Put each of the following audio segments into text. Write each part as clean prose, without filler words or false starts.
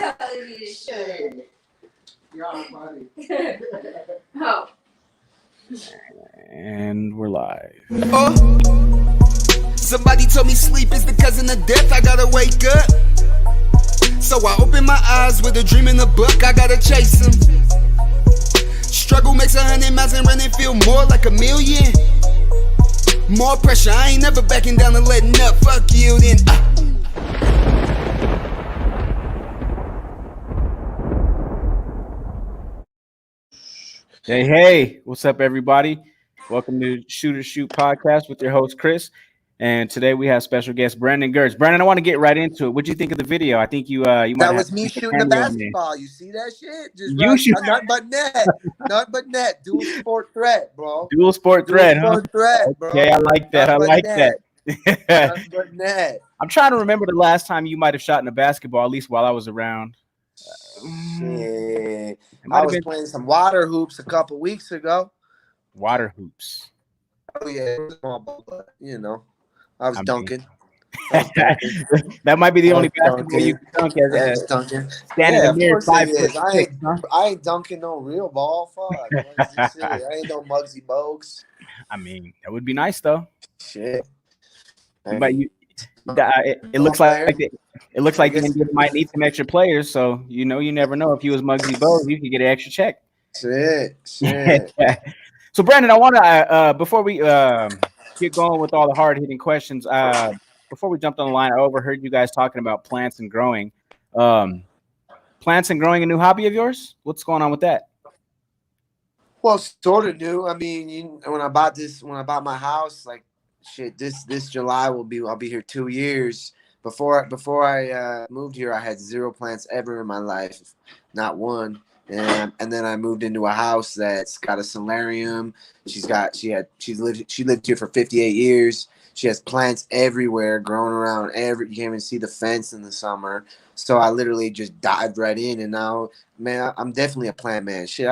telling me to shut up. Y'all funny. Oh. And we're live. Somebody told me sleep is the cousin of death. I gotta wake up. So I open my eyes with a dream in the book. I gotta chase him. Struggle makes 100 miles and running feel more like a million. More pressure, I ain't never backing down and letting up. Fuck you then. Hey, what's up, everybody? Welcome to Shoot or Shoot podcast with your host Chris, and today we have special guest Brandon Girtz. Brandon, I want to get right into it. What'd you think of the video? I think you might That have was me shooting a basketball. You see that shit? Just you shoot nothing but net, nothing but net. Dual sport threat, bro. Dual sport threat, huh? Threat, bro. Okay, I like that. I like that. Nothing but net. I'm trying to remember the last time you might have shot in a basketball, at least while I was around. Shit. I was playing some water hoops a couple weeks ago. Water hoops. Oh yeah, but, you know, I was dunking. That might be the only basketball you can dunk as dunking. Standing in the mirror 5 foot 6, huh? I ain't dunking no real ball. Fuck. I ain't no Muggsy Bogues. I mean, that would be nice though. Shit. But you, it looks like the NBA might need some extra players. So you never know. If you was Muggsy Bogues, you could get an extra check. Shit. So Brandon, I want to before we get going with all the hard hitting questions. Before we jumped on the line, I overheard you guys talking about plants and growing. Plants and growing a new hobby of yours? What's going on with that? Well, sort of new. I mean, when I bought my house, like shit, this July I'll be here 2 years. Before I moved here, I had 0 plants ever in my life, not one. And then I moved into a house that's got a solarium. She lived here for 58 years. She has plants everywhere growing around. You can't even see the fence in the summer. So I literally just dived right in, and now, man, I'm definitely a plant man. Shit,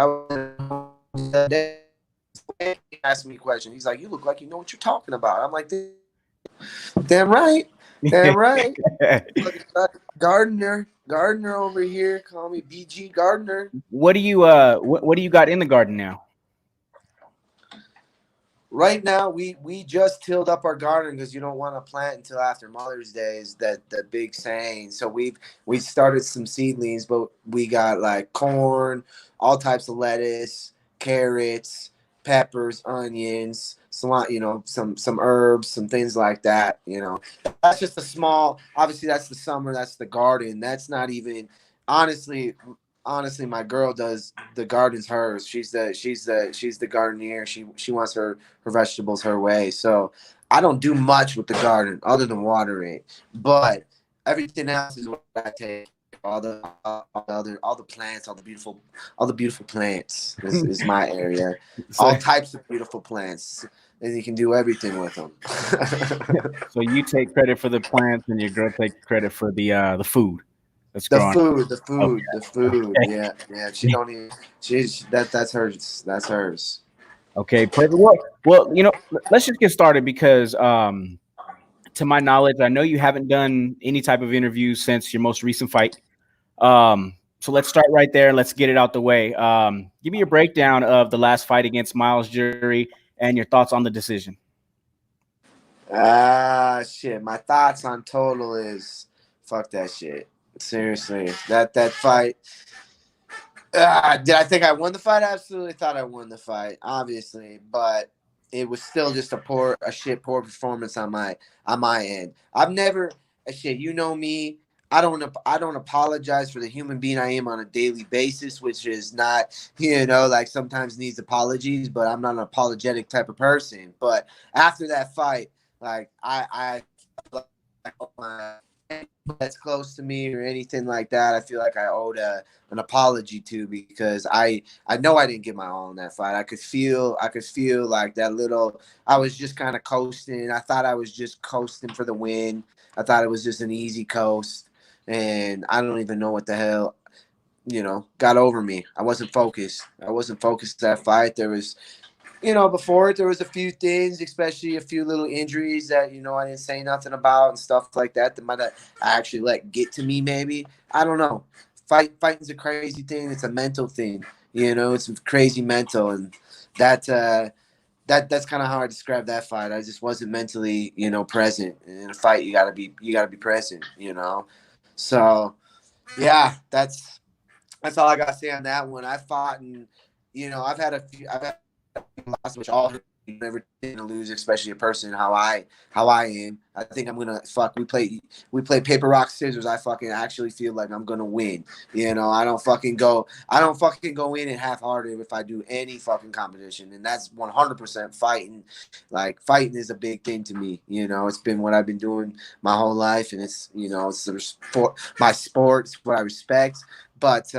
he asked me a question. He's like, "You look like you know what you're talking about." I'm like, "Damn right." Gardener over here. Call me BG Gardener. What do you got in the garden now? Right now, we just tilled up our garden because you don't want to plant until after Mother's Day is the big saying. So we started some seedlings, but we got like corn, all types of lettuce, carrots, peppers, onions, some herbs, some things like that. That's just a small. Obviously, that's the summer. That's the garden. That's not even honestly, my girl does the garden's hers. She's the gardener. She wants her vegetables her way. So I don't do much with the garden other than watering, but everything else is what I take. All the plants, all the beautiful plants is my area. All types of beautiful plants, and you can do everything with them. So you take credit for the plants, and your girl takes credit for the food. The food. Okay. Yeah. She don't even. That's hers. That's hers. Okay, perfect. Well, let's just get started because, to my knowledge, I know you haven't done any type of interviews since your most recent fight. So let's start right there. Let's get it out the way. Give me a breakdown of the last fight against Miles Jury and your thoughts on the decision. Shit. My thoughts on total is fuck that shit. Seriously, that fight. Did I think I won the fight? I absolutely thought I won the fight, obviously, but it was still just a poor performance on my end. I've never shit. You know me. I don't apologize for the human being I am on a daily basis, which is not, like sometimes needs apologies, but I'm not an apologetic type of person. But after that fight, like I that's close to me or anything like that, I feel like I owed an apology to, because I know I didn't give my all in that fight. I could feel like that little. I was just kind of coasting. I thought I was just coasting for the win. I thought it was just an easy coast, and I don't even know what the hell, got over me. I wasn't focused. That fight. There was. Before it, there was a few things, especially a few little injuries that, I didn't say nothing about and stuff like that might have actually get to me maybe. I don't know. fighting's a crazy thing. It's a mental thing, you know. It's crazy mental, and that's kind of how I describe that fight. I just wasn't mentally, you know, present. In a fight, you gotta be present, you know. So yeah, that's all I gotta say on that one. I fought, and you know, I've had lost, which all hurt. You never tend to lose, especially a person how I am. I think I'm gonna we play paper rock scissors. I fucking actually feel like I'm gonna win. You know, I don't fucking go in and half-hearted if I do any fucking competition, and that's 100% fighting. Like fighting is a big thing to me. You know, it's been what I've been doing my whole life, and it's, you know, it's my sport. It's what I respect. But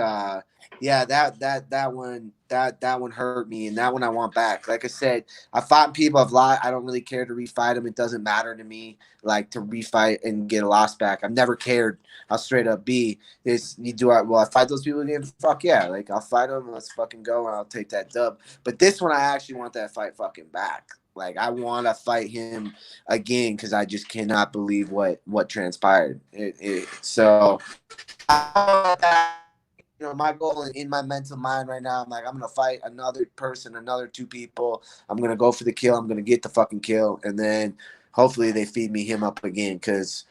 yeah, that one hurt me, and that one I want back. Like I said, I fought people. I've lost. I don't really care to refight them. It doesn't matter to me, like, to refight and get a loss back. I've never cared. I'll straight up be this. I fight those people again? Fuck yeah! Like, I'll fight them. Let's fucking go, and I'll take that dub. But this one, I actually want that fight fucking back. Like, I want to fight him again because I just cannot believe what transpired. So. You know, my goal in my mental mind right now, I'm like, I'm going to fight another person, another two people. I'm going to go for the kill. I'm going to get the fucking kill. And then hopefully they feed me him up again because,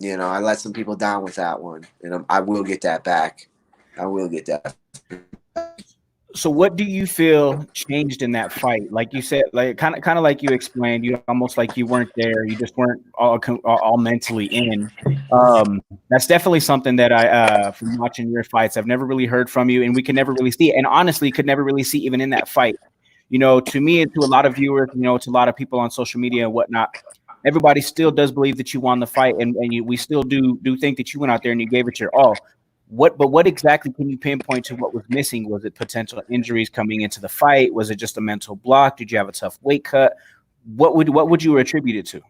you know, I let some people down with that one. And I will get that back. I will get that. So what do you feel changed in that fight? Like you said, like kind of like you explained, you almost like you weren't there. You just weren't all mentally in. That's definitely something that I, from watching your fights, I've never really heard from you, and we can never really see, and honestly could never really see even in that fight. You know, to me and to a lot of viewers, you know, to a lot of people on social media and whatnot, everybody still does believe that you won the fight, and we still do think that you went out there and you gave it your all. But what exactly can you pinpoint to what was missing? Was it potential injuries coming into the fight? Was it just a mental block? Did you have a tough weight cut? What would you attribute it to?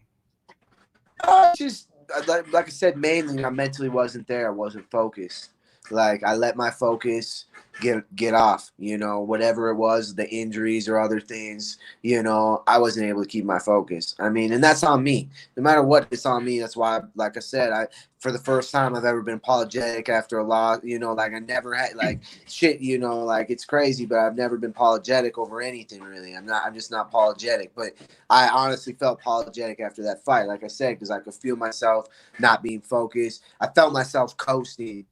Just like I said, mainly I mentally wasn't there. I wasn't focused. Like, I let my focus get off, you know, whatever it was, the injuries or other things, you know, I wasn't able to keep my focus. I mean, and that's on me. No matter what, it's on me. That's why, like I said, for the first time I've ever been apologetic after a loss, you know, like I never had, like, shit, you know, like, it's crazy, but I've never been apologetic over anything, really. I'm just not apologetic, but I honestly felt apologetic after that fight, like I said, because I could feel myself not being focused. I felt myself coasting.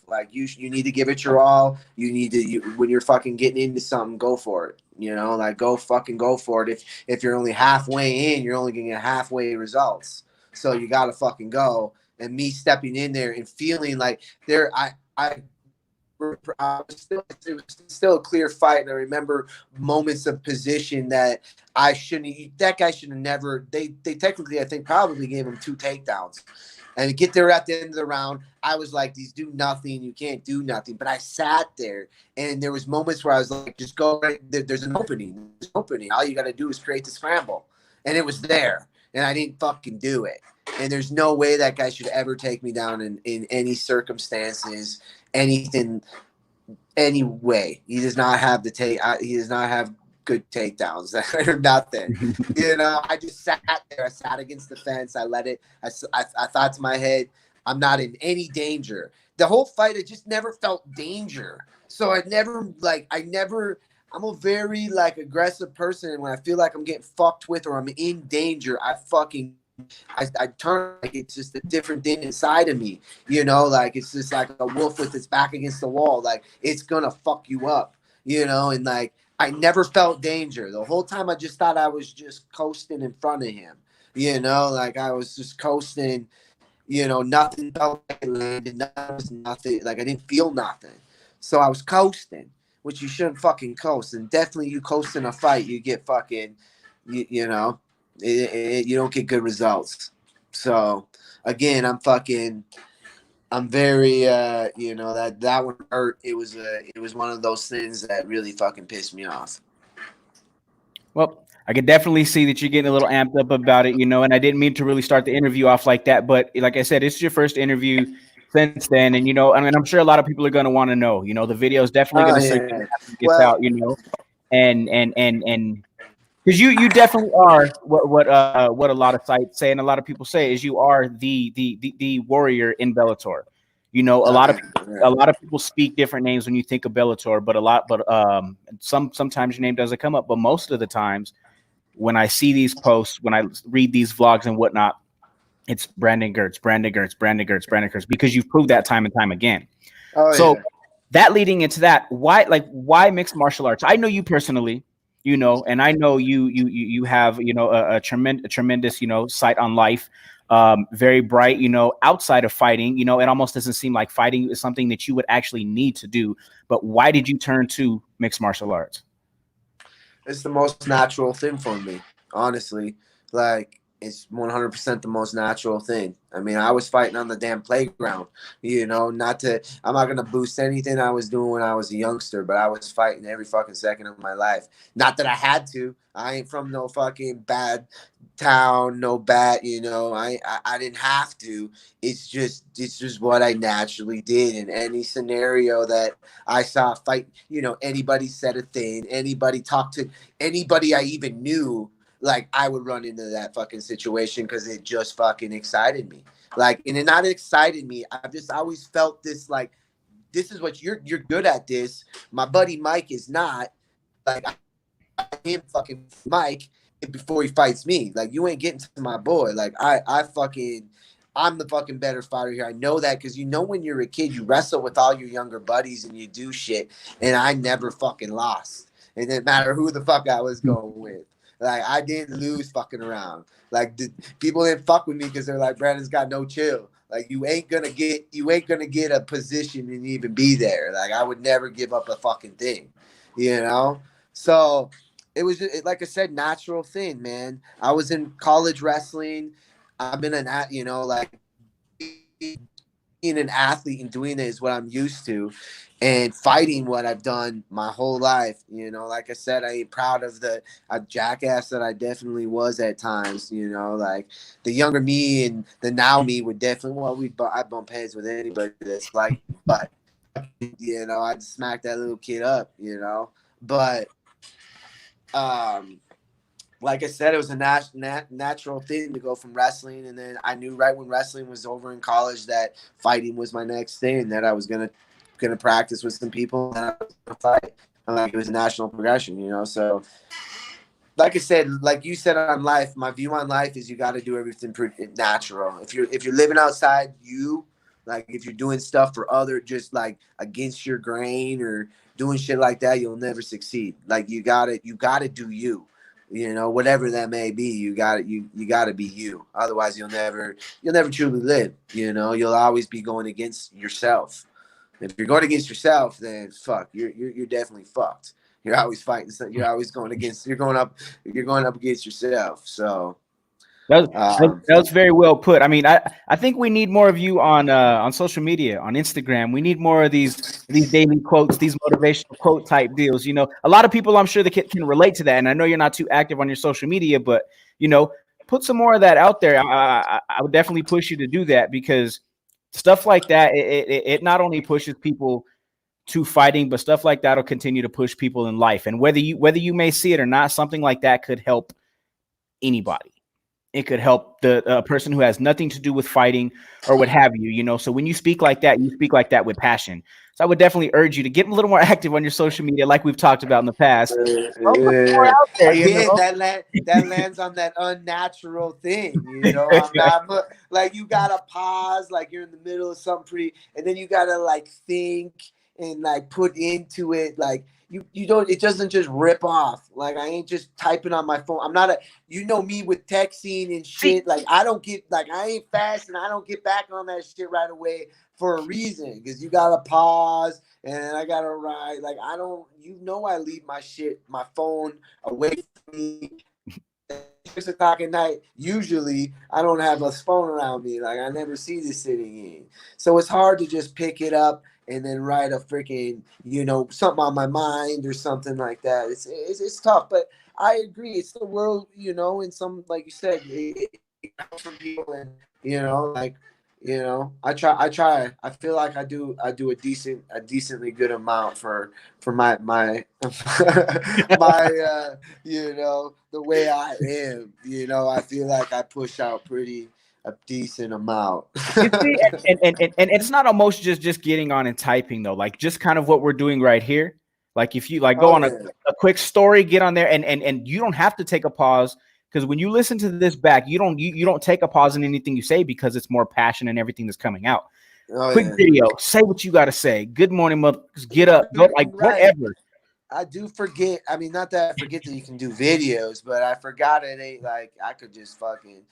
Like, you need to give it your all. You need to, when you're fucking getting into something, go for it. You know, like, go for it. If you're only halfway in, you're only gonna get halfway results. So you gotta fucking go. And me stepping in there and feeling like it was still a clear fight. And I remember moments of position that that guy should have never. They technically, I think, probably gave him 2 takedowns. And get there at the end of the round, I was like, these do nothing. You can't do nothing. But I sat there, and there was moments where I was like, just go right there. There's an opening. There's an opening. All you got to do is create the scramble. And it was there. And I didn't fucking do it. And there's no way that guy should ever take me down in any circumstances, anything, any way. He does not have he does not have good takedowns or nothing. You know, I just sat there. I sat against the fence. I let it. I thought to my head, I'm not in any danger. The whole fight, I just never felt danger. So I'm a very, like, aggressive person. And when I feel like I'm getting fucked with or I'm in danger, I turn, like, it's just a different thing inside of me. You know, like, it's just like a wolf with its back against the wall. Like, it's gonna fuck you up, you know, and, like, I never felt danger. The whole time I just thought I was just coasting in front of him. You know, like, I was just coasting, you know, nothing felt like it landed, nothing. Like, I didn't feel nothing. So I was coasting, which you shouldn't fucking coast. And definitely you coast in a fight, you get fucking, you know, you don't get good results. So, again, I'm very, you know, that one hurt. It was one of those things that really fucking pissed me off. Well, I could definitely see that you're getting a little amped up about it, you know, and I didn't mean to really start the interview off like that, but like I said, it's your first interview since then, and, you know, I mean, I'm sure a lot of people are going to want to know, you know, the video is definitely going to circulate after it gets out, you know, and Because you definitely are what a lot of sites say and a lot of people say is you are the warrior in Bellator. You know, a lot of people speak different names when you think of Bellator, but sometimes your name doesn't come up. But most of the times when I see these posts, when I read these vlogs and whatnot, it's Brandon Girtz, Brandon Girtz, Brandon Girtz, Brandon Girtz, because you've proved that time and time again. Oh, So yeah. that leading into that, why mixed martial arts? I know you personally, you know, and I know you have, you know, a tremendous, you know, sight on life, very bright, you know, outside of fighting, you know, it almost doesn't seem like fighting is something that you would actually need to do. But why did you turn to mixed martial arts? It's the most natural thing for me, honestly. Like, it's 100% the most natural thing. I mean, I was fighting on the damn playground, you know, I'm not going to boost anything I was doing when I was a youngster, but I was fighting every fucking second of my life. Not that I had to. I ain't from no fucking bad town, no bad, you know, I didn't have to. It's just what I naturally did in any scenario that I saw fight, you know, anybody said a thing, anybody talked to anybody I even knew, like I would run into that fucking situation because it just fucking excited me. Like, and it not excited me. I've just always felt this, like, this is what you're good at this. My buddy Mike is not. Like, him fucking Mike before he fights me. Like, you ain't getting to my boy. Like, I'm the fucking better fighter here. I know that because, you know, when you're a kid, you wrestle with all your younger buddies and you do shit. And I never fucking lost. It didn't matter who the fuck I was going with. Like, I didn't lose fucking around. Like, people didn't fuck with me because they're like, Brandon's got no chill. Like, you ain't gonna get a position and even be there. Like, I would never give up a fucking thing, you know. So it was just, like I said, natural thing, man. I was in college wrestling. I've been you know, like, being an athlete and doing it is what I'm used to, and fighting what I've done my whole life. You know, like I said, I ain't proud of the jackass that I definitely was at times. You know, like the younger me and the now me would definitely, I bump heads with anybody that's like, but you know, I'd smack that little kid up. You know, but like I said, it was a natural thing to go from wrestling, and then I knew right when wrestling was over in college that fighting was my next thing, that I was gonna practice with some people and I was gonna fight. And, like, it was a national progression, you know. So, like I said, like you said on life, my view on life is you got to do everything pretty natural. If you're living outside, like, if you're doing stuff for other, just like against your grain or doing shit like that, you'll never succeed. Like, you gotta do you. You know, whatever that may be, you gotta be you. Otherwise, you'll never truly live. You know, you'll always be going against yourself. If you're going against yourself, then fuck, you're definitely fucked. You're always fighting. You're always going against. You're going up against yourself. So that was very well put. I mean, I think we need more of you on social media, on Instagram. We need more of these daily quotes, these motivational quote type deals. You know, a lot of people, I'm sure, that can relate to that. And I know you're not too active on your social media, but, you know, put some more of that out there. I would definitely push you to do that, because stuff like that, it not only pushes people to fighting, but stuff like that will continue to push people in life. And whether you may see it or not, something like that could help anybody. It could help the person who has nothing to do with fighting or what have you, you know. So when you speak like that, you speak like that with passion. So I would definitely urge you to get a little more active on your social media, like we've talked about in the past. More out there, again, you know? that lands on that unnatural thing, you know. I'm not like, you gotta pause, like you're in the middle of something and then you gotta like think and like put into it, like you don't, it doesn't just rip off. Like, I ain't just typing on my phone. I'm not you know me with texting and shit. Like, I ain't fast and I don't get back on that shit right away for a reason, because you gotta pause and I gotta write. Like, I don't, you know, I leave my phone away from me. 6 o'clock at night, usually I don't have a phone around me. Like, I never see this sitting in. So it's hard to just pick it up and then write a freaking, you know, something on my mind or something like that. It's tough, but I agree. It's the world, you know, and some, like you said, it comes from people, and, you know, like, You know, I try. I feel like I do a decently good amount for my my you know, the way I am. You know, I feel like I push out a decent amount. You see, and it's not almost just getting on and typing though, like just kind of what we're doing right here. Like if you like go Oh on yeah. a quick story, get on there, and you don't have to take a pause because when you listen to this back, you don't take a pause in anything you say because it's more passion and everything that's coming out. Oh Quick yeah. video, say what you got to say. Good morning, mother. Get up, go like Right. whatever. I do forget. I mean, not that I forget that you can do videos, but I forgot it ain't like I could just fucking.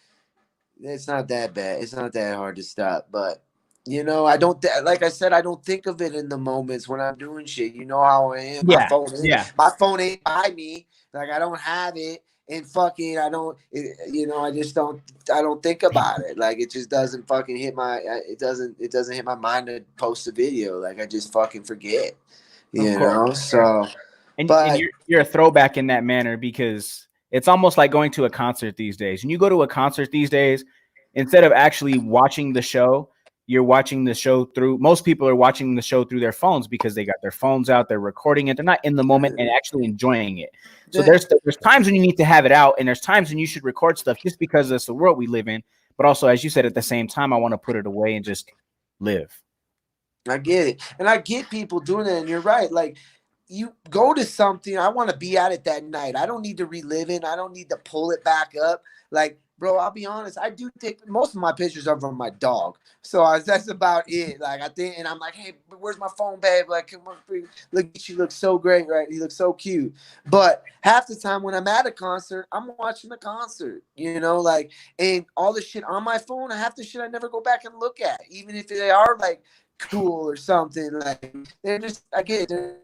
It's not that bad. It's not that hard to stop. But you know, I don't like I said, I don't think of it in the moments when I'm doing shit. You know how I am. Yeah, yeah. My phone ain't by me. Like I don't have it, and fucking I don't. You know, I just don't. I don't think about it. Like it just doesn't fucking hit my. It doesn't. It doesn't hit my mind to post a video. Like I just fucking forget. Of You course. know. So, And but you're a throwback in that manner because it's almost like going to a concert these days. When you go to a concert these days, instead of actually watching the show, you're watching the show through. Most people are watching the show through their phones because they got their phones out, they're recording it, they're not in the moment and actually enjoying it. So there's times when you need to have it out, and there's times when you should record stuff just because that's the world we live in. But also, as you said, at the same time, I want to put it away and just live. I get it, and I get people doing it, and you're right. Like you go to something, I want to be at it that night. I don't need to relive it. I don't need to pull it back up. Like, bro, I'll be honest. I do take most of my pictures are from my dog, so that's about it. Like I think, and I'm like, hey, where's my phone, babe? Like, come on, look, she looks so great, right? He looks so cute. But half the time when I'm at a concert, I'm watching the concert. You know, like, and all the shit on my phone, half the shit I never go back and look at, even if they are like cool or something. Like they're just, I get it.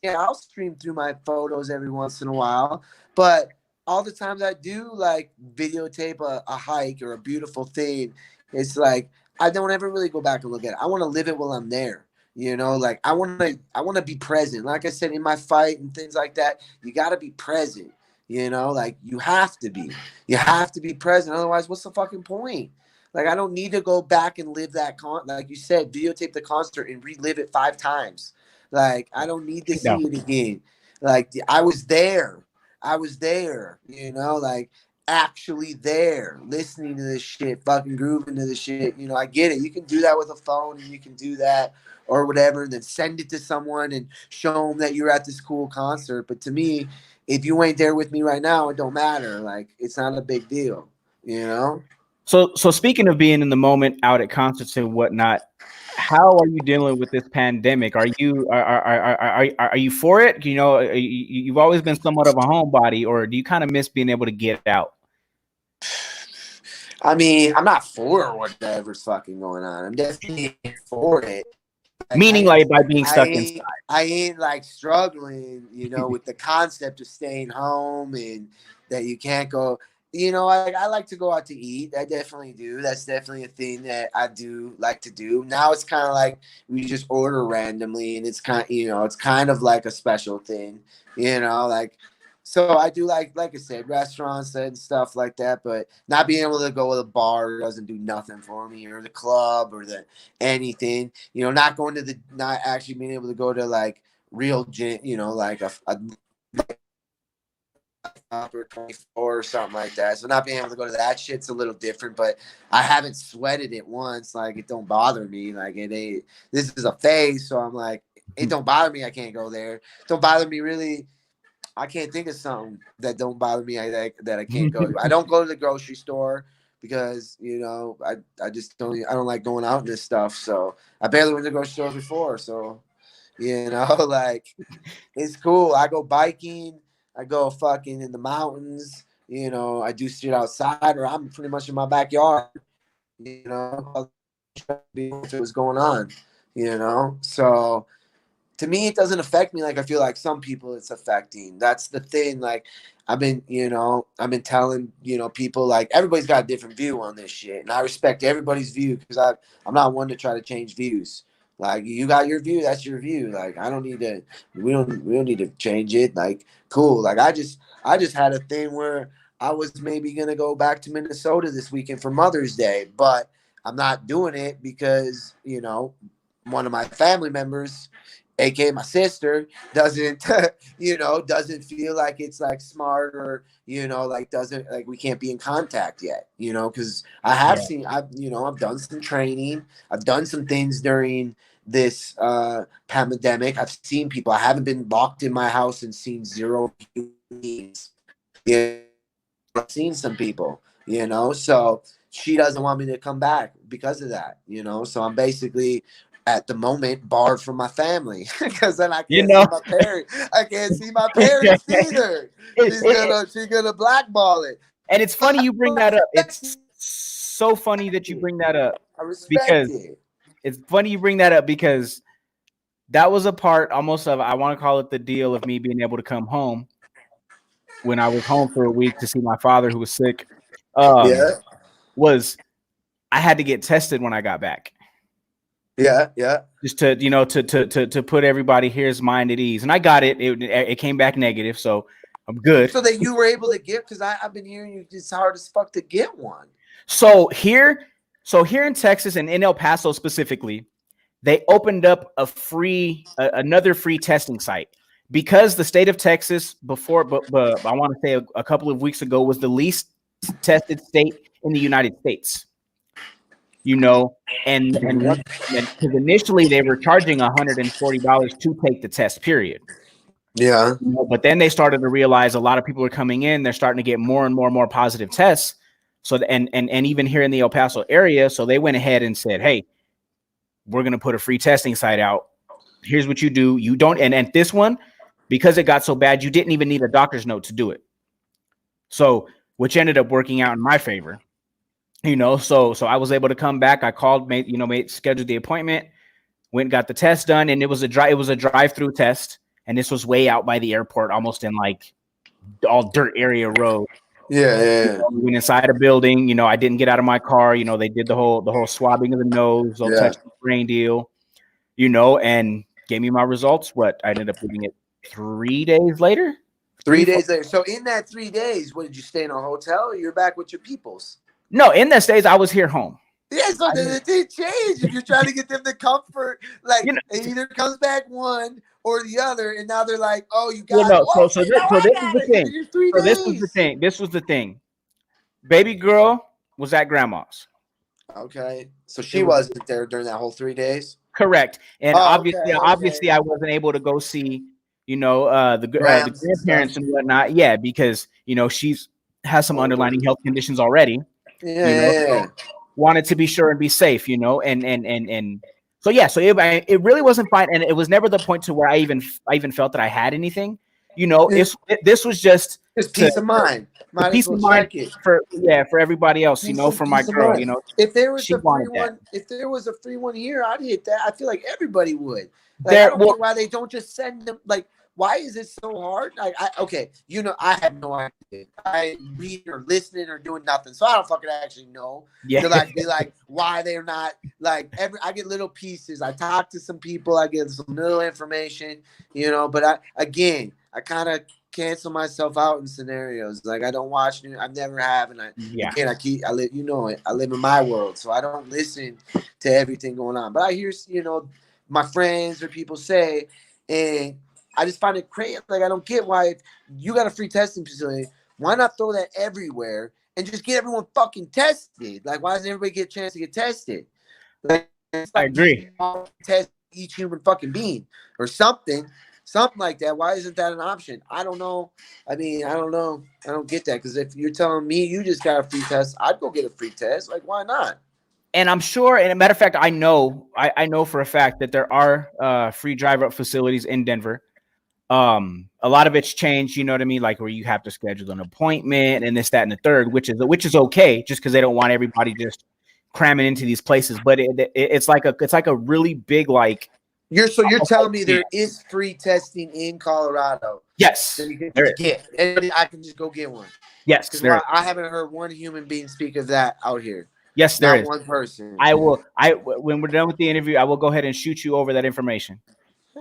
Yeah, I'll stream through my photos every once in a while, but all the times I do like videotape a hike or a beautiful thing, it's like I don't ever really go back and look at it. I want to live it while I'm there. You know, like I want to be present. Like I said, in my fight and things like that, you got to be present. You know, like you have to be. You have to be present. Otherwise, what's the fucking point? Like I don't need to go back and live that like you said, videotape the concert and relive it 5 times. Like I don't need to see it again. Like I was there. I was there, you know, like actually there, listening to this shit, fucking grooving to this shit. You know, I get it. You can do that with a phone and you can do that or whatever, and then send it to someone and show them that you're at this cool concert. But to me, if you ain't there with me right now, it don't matter. Like it's not a big deal, you know? So speaking of being in the moment out at concerts and whatnot, how are you dealing with this pandemic? Are you for it? You know, you've always been somewhat of a homebody, or do you kind of miss being able to get out? I mean, I'm not for whatever's fucking going on. I'm definitely for it. Meaning, like by being stuck inside. I ain't like struggling, you know, with the concept of staying home and that you can't go. You know, I like to go out to eat. I definitely do. That's definitely a thing that I do like to do. Now it's kind of like we just order randomly, and it's kind of, you know, it's kind of like a special thing, you know, like. So I do like I said, restaurants and stuff like that, but not being able to go to the bar doesn't do nothing for me, or the club, or the anything. You know, not actually being able to go to like real gym, you know, like a or 24 or something like that. So not being able to go to that shit's a little different, but I haven't sweated it once. Like it don't bother me. Like it ain't. This is a phase, so I'm like, it don't bother me. I can't go there. It don't bother me really. I can't think of something that don't bother me that I can't go to. I don't go to the grocery store because, you know, I just don't like going out and this stuff. So I barely went to the grocery store before. So, you know, like it's cool. I go biking. I go fucking in the mountains. You know, I do shit outside, or I'm pretty much in my backyard. You know, what's going on. You know, so to me, it doesn't affect me like I feel like some people it's affecting. That's the thing. Like I've been telling, you know, people, like everybody's got a different view on this shit, and I respect everybody's view because I'm not one to try to change views. Like you got your view, that's your view. Like I don't need to. We don't need to change it. Like cool. Like I just had a thing where I was maybe gonna go back to Minnesota this weekend for Mother's Day, but I'm not doing it because, you know, one of my family members, aka my sister, doesn't doesn't feel like it's like smart, or like doesn't, like, we can't be in contact yet, because I have seen, I've done some training, I've done some things during this pandemic. I've seen people. I haven't been locked in my house and seen zero meetings. I've seen some people, so she doesn't want me to come back because of that, so I'm basically at the moment barred from my family because then I can't see my parents. I can't see my parents either. She's gonna blackball it. And it's funny you bring that up. It's so funny that you bring that up. I respect it. It's funny you bring that up because that was a part almost of, I want to call it the deal of me being able to come home when I was home for a week to see my father who was sick. Was I had to get tested when I got back. Yeah. Just to, to put everybody here's mind at ease. And I got it. It came back negative, so I'm good. So that you were able to get, because I've been hearing you, it's hard as fuck to get one. So here in Texas and in El Paso specifically, they opened up another free testing site because the state of Texas before, but I want to say a couple of weeks ago, was the least tested state in the United States. And because initially they were charging $140 to take the test, period. Yeah. But then they started to realize a lot of people are coming in. They're starting to get more and more positive tests. So, and even here in the El Paso area, so they went ahead and said, hey, we're going to put a free testing site out. Here's what you do. You don't, and this one, because it got so bad, you didn't even need a doctor's note to do it. So, which ended up working out in my favor. So I was able to come back. I called, scheduled the appointment, went and got the test done, and it was a drive-through test, and this was way out by the airport, almost in like all dirt area road. Yeah. We went inside a building. I didn't get out of my car. They did the whole swabbing of the nose, touch the brain deal, and gave me my results. What I ended up getting it 3 days later. 3 days later. So in that 3 days, what, did you stay in a hotel, or you're back with your peoples? No, in the States, I was here home. Yeah, so it did change. If you're trying to get them the comfort, like it either comes back one or the other, and now they're like, "Oh, you got it." So this is the thing. This was the thing. Baby girl was at grandma's. Okay, so she wasn't there during that whole 3 days. Correct, and obviously, I wasn't able to go see, the grandparents and whatnot. Yeah, because she's has some underlying health conditions already. Yeah. Wanted to be sure and be safe, and so it really wasn't fine, and it was never the point to where I even felt that I had anything. This was just peace of mind. Peace of mind for everybody else, for my girl, If there was a free one here, I'd hit that. I feel like everybody would. Like, I don't know why they don't just send them. Like, why is it so hard? Like, I have no idea. I read or listening or doing nothing, so I don't fucking actually know. Yeah. Be like why they're not like I get little pieces. I talk to some people. I get some little information, But I kind of cancel myself out in scenarios. Like, I don't watch news. I never have, and I live. I live in my world, so I don't listen to everything going on. But I hear my friends or people say, and I just find it crazy. Like, I don't get why, if you got a free testing facility, why not throw that everywhere and just get everyone fucking tested? Like, why doesn't everybody get a chance to get tested? Like, I agree. Test each human fucking being or something like that. Why isn't that an option? I don't know. I mean, I don't know. I don't get that, because if you're telling me you just got a free test, I'd go get a free test. Like, why not? And I'm sure, and a matter of fact, I know for a fact that there are free drive-up facilities in Denver. A lot of it's changed, you know what I mean, like where you have to schedule an appointment and this, that, and the third, which is okay, just because they don't want everybody just cramming into these places. But it's like a really big, like, you're telling me there is free testing in Colorado? Yes, there is. And I can just go get one. Yes, there is. I haven't heard one human being speak of that out here. Yes, there is. One person. When we're done with the interview, I will go ahead and shoot you over that information.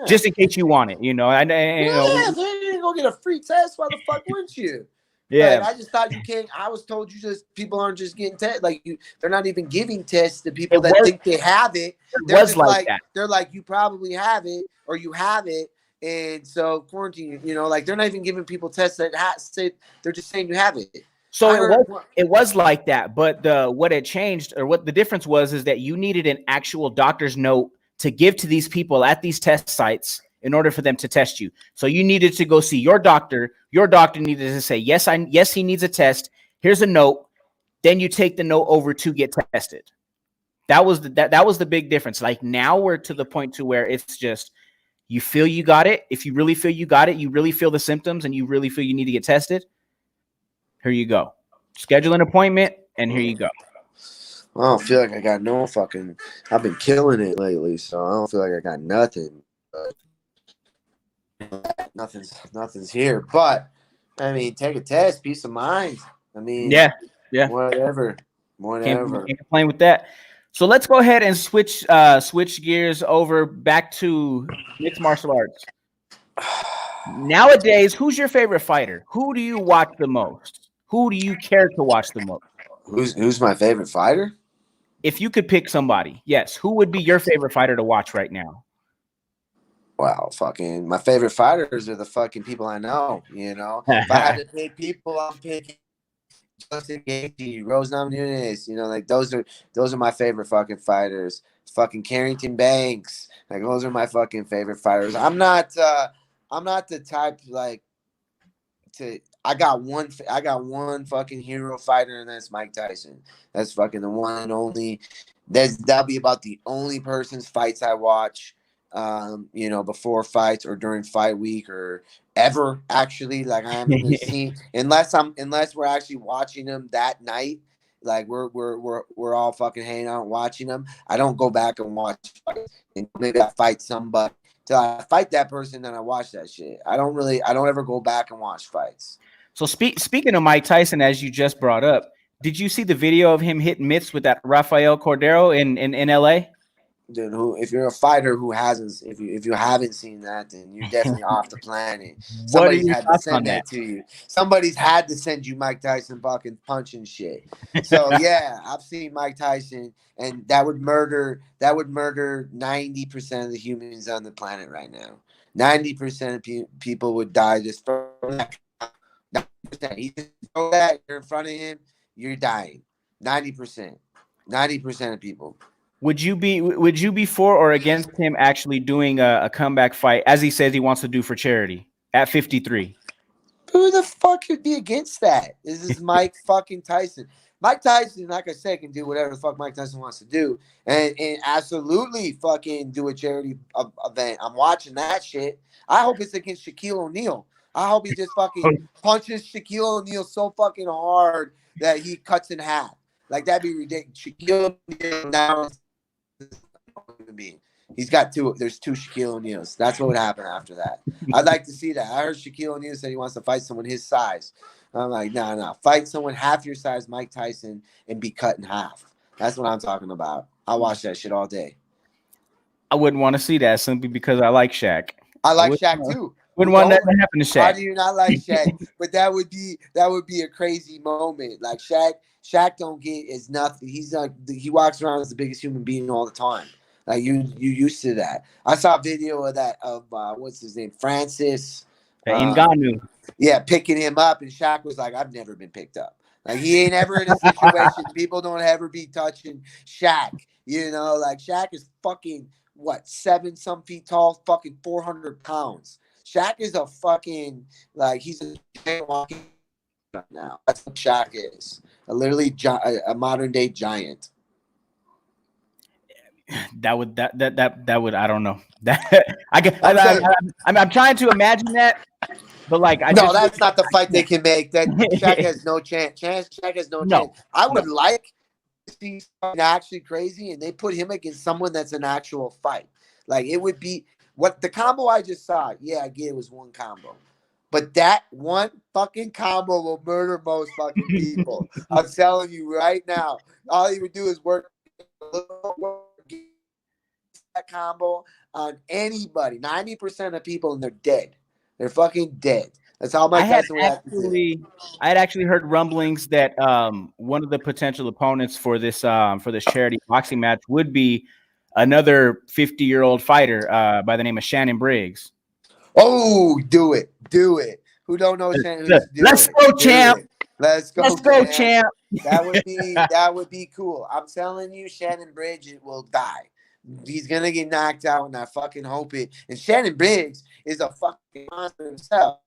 Just in case you want it, if you didn't go get a free test, why the fuck wouldn't you? Yeah, Like, I just thought you can't. I was told you just people aren't just getting tests. Like they're not even giving tests to people it that was, think they have it. it They're was just like like that. they're like you probably have it or you have it, and so quarantine. You know, like they're not even giving people tests that say they're just saying you have it. So I heard, it was like that, but what had changed or what the difference was is that you needed an actual doctor's note to give to these people at these test sites in order for them to test you. So you needed to go see your doctor. Your doctor needed to say, yes, he needs a test. Here's a note. Then you take the note over to get tested. That was that was the big difference. Like now we're to the point to where it's just you feel you got it. If you really feel you got it, you really feel the symptoms and you really feel you need to get tested. Here you go. Schedule an appointment and here you go. I don't feel like I got no fucking. I've been killing it lately, so I don't feel like I got nothing. Nothing's here. But I mean, take a test, peace of mind. I mean, Yeah. whatever. Can't complain with that. So let's go ahead and switch gears over back to mixed martial arts. Nowadays, who's your favorite fighter? Who do you watch the most? Who do you care to watch the most? Who's my favorite fighter? If you could pick somebody, yes, who would be your favorite fighter to watch right now? Wow, fucking my favorite fighters are the fucking people I know. You know, if I had to pick people, I'm picking Justin Gaethje, Rose Namajunas. You know, like those are my favorite fucking fighters. Fucking Carrington Banks, like those are my fucking favorite fighters. I'm not the type like to. I got one fucking hero fighter, and that's Mike Tyson. That's fucking the one and only. That'll be about the only person's fights I watch. You know, before fights or during fight week or ever actually. Like I haven't really seen unless we're actually watching them that night. Like we're all fucking hanging out watching them. I don't go back and watch fights. And maybe I fight somebody till I fight that person, then I watch that shit. I don't ever go back and watch fights. So speaking of Mike Tyson, as you just brought up, did you see the video of him hitting mitts with that Rafael Cordero in LA? Dude, if you're a fighter who hasn't, if you haven't seen that, then you're definitely off the planet. Somebody's had to send that to you. Somebody's had to send you Mike Tyson fucking punching shit. So yeah, I've seen Mike Tyson, and that would murder 90% of the humans on the planet right now. 90% of people would die just from that. 90%. He just throw that, you're in front of him, you're dying. 90%. 90% of people. Would you be for or against him actually doing a comeback fight, as he says he wants to do for charity at 53? Who the fuck could be against that? This is Mike fucking Tyson. Mike Tyson, like I said, can do whatever the fuck Mike Tyson wants to do, and absolutely fucking do a charity event. I'm watching that shit. I hope it's against Shaquille O'Neal. I hope he just fucking punches Shaquille O'Neal so fucking hard that he cuts in half. Like that'd be ridiculous. Shaquille O'Neal now. He's got two. There's two Shaquille O'Neals. That's what would happen after that. I'd like to see that. I heard Shaquille O'Neal said he wants to fight someone his size. I'm like, no. Fight someone half your size, Mike Tyson, and be cut in half. That's what I'm talking about. I watch that shit all day. I wouldn't want to see that simply because I like Shaq. I like Shaq too. Wouldn't want that to happen to Shaq. Why do you not like Shaq? But that would be a crazy moment. Like Shaq don't get is nothing. He's like he walks around as the biggest human being all the time. Like you used to that. I saw a video of that of what's his name, Francis Ngannou. Yeah, picking him up, and Shaq was like, "I've never been picked up. Like he ain't ever in a situation. People don't ever be touching Shaq. You know, like Shaq is fucking what 7-some feet tall, fucking 400 pounds. Shaq is a fucking like he's a walking right now. That's what Shaq is. A modern day giant. That would I don't know. I'm trying to imagine that, but like that's not the fight they can make. That Shaq has no chance. Shaq has no chance. I would like to see something actually crazy, and they put him against someone that's an actual fight. Like it would be what the combo I just saw. Yeah, I get it was one combo. But that one fucking combo will murder most fucking people. I'm telling you right now. All he would do is work that combo on anybody. 90% of people and they're dead. They're fucking dead. That's how Mike Tyson would have to do it. I had actually heard rumblings that one of the potential opponents for this charity boxing match would be another 50-year-old fighter by the name of Shannon Briggs. Oh, do it. Who don't know Shannon? Let's go, champ. Let's go, champ. That would be cool. I'm telling you, Shannon Briggs will die. He's gonna get knocked out, and I fucking hope it. And Shannon Briggs is a fucking monster himself.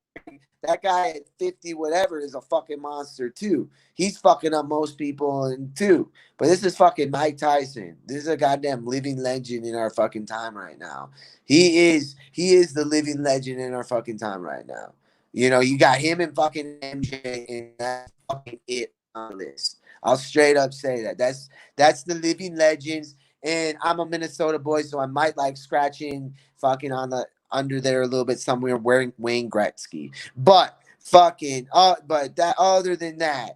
That guy at 50 whatever is a fucking monster too. He's fucking up most people and too. But this is fucking Mike Tyson. This is a goddamn living legend in our fucking time right now. He is the living legend in our fucking time right now. You know, you got him and fucking MJ, and that's fucking it on the list. I'll straight up say that. That's the living legends. And I'm a Minnesota boy, so I might like scratching fucking on the under there a little bit somewhere wearing Wayne Gretzky. But fucking but that other than that,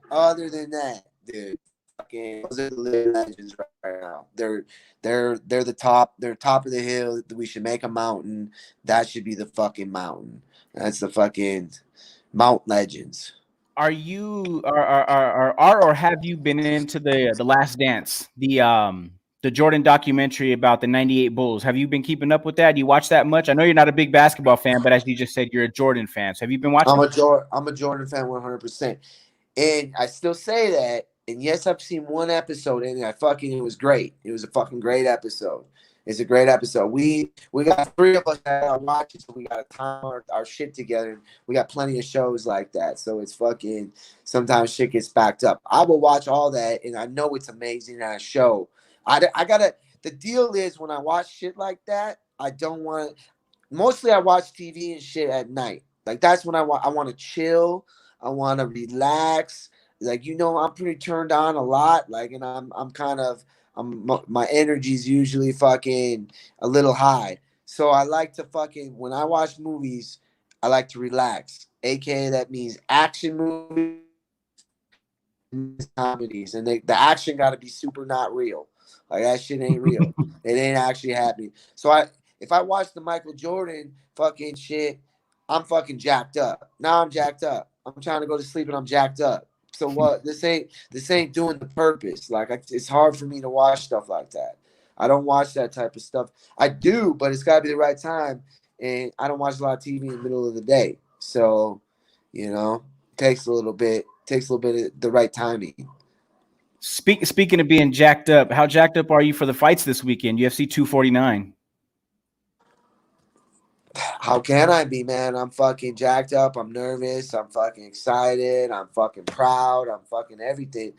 dude, fucking those are the living legends right now. They're the top, they're top of the hill. We should make a mountain. That should be the fucking mountain. That's the fucking Mount Legends. Are you or have you been into the Last Dance? The Jordan documentary about the 98 Bulls. Have you been keeping up with that? Do you watch that much? I know you're not a big basketball fan, but as you just said, you're a Jordan fan. So have you been watching? I'm a Jordan fan 100%. And I still say that. And yes, I've seen one episode and it was great. It was a fucking great episode. It's a great episode. We got 3 of us that are watching, so we got to time our shit together. We got plenty of shows like that. So it's fucking, sometimes shit gets backed up. I will watch all that, and I know it's amazing at a show. The deal is when I watch shit like that, mostly I watch TV and shit at night. Like that's when I want to chill. I want to relax. Like, you know, I'm pretty turned on a lot. Like, and my energy's usually fucking a little high. So I like to fucking, when I watch movies, I like to relax. AKA that means action movies, comedies. And the action got to be super not real. Like, that shit ain't real. It ain't actually happening. So if I watch the Michael Jordan fucking shit, I'm fucking jacked up. Now I'm jacked up. I'm trying to go to sleep and I'm jacked up. So what? This ain't doing the purpose. Like, it's hard for me to watch stuff like that. I don't watch that type of stuff. I do, but it's got to be the right time. And I don't watch a lot of TV in the middle of the day. So, you know, takes a little bit of the right timing. Speaking of being jacked up, how jacked up are you for the fights this weekend? UFC 249. How can I be, man? I'm fucking jacked up. I'm nervous. I'm fucking excited. I'm fucking proud. I'm fucking everything.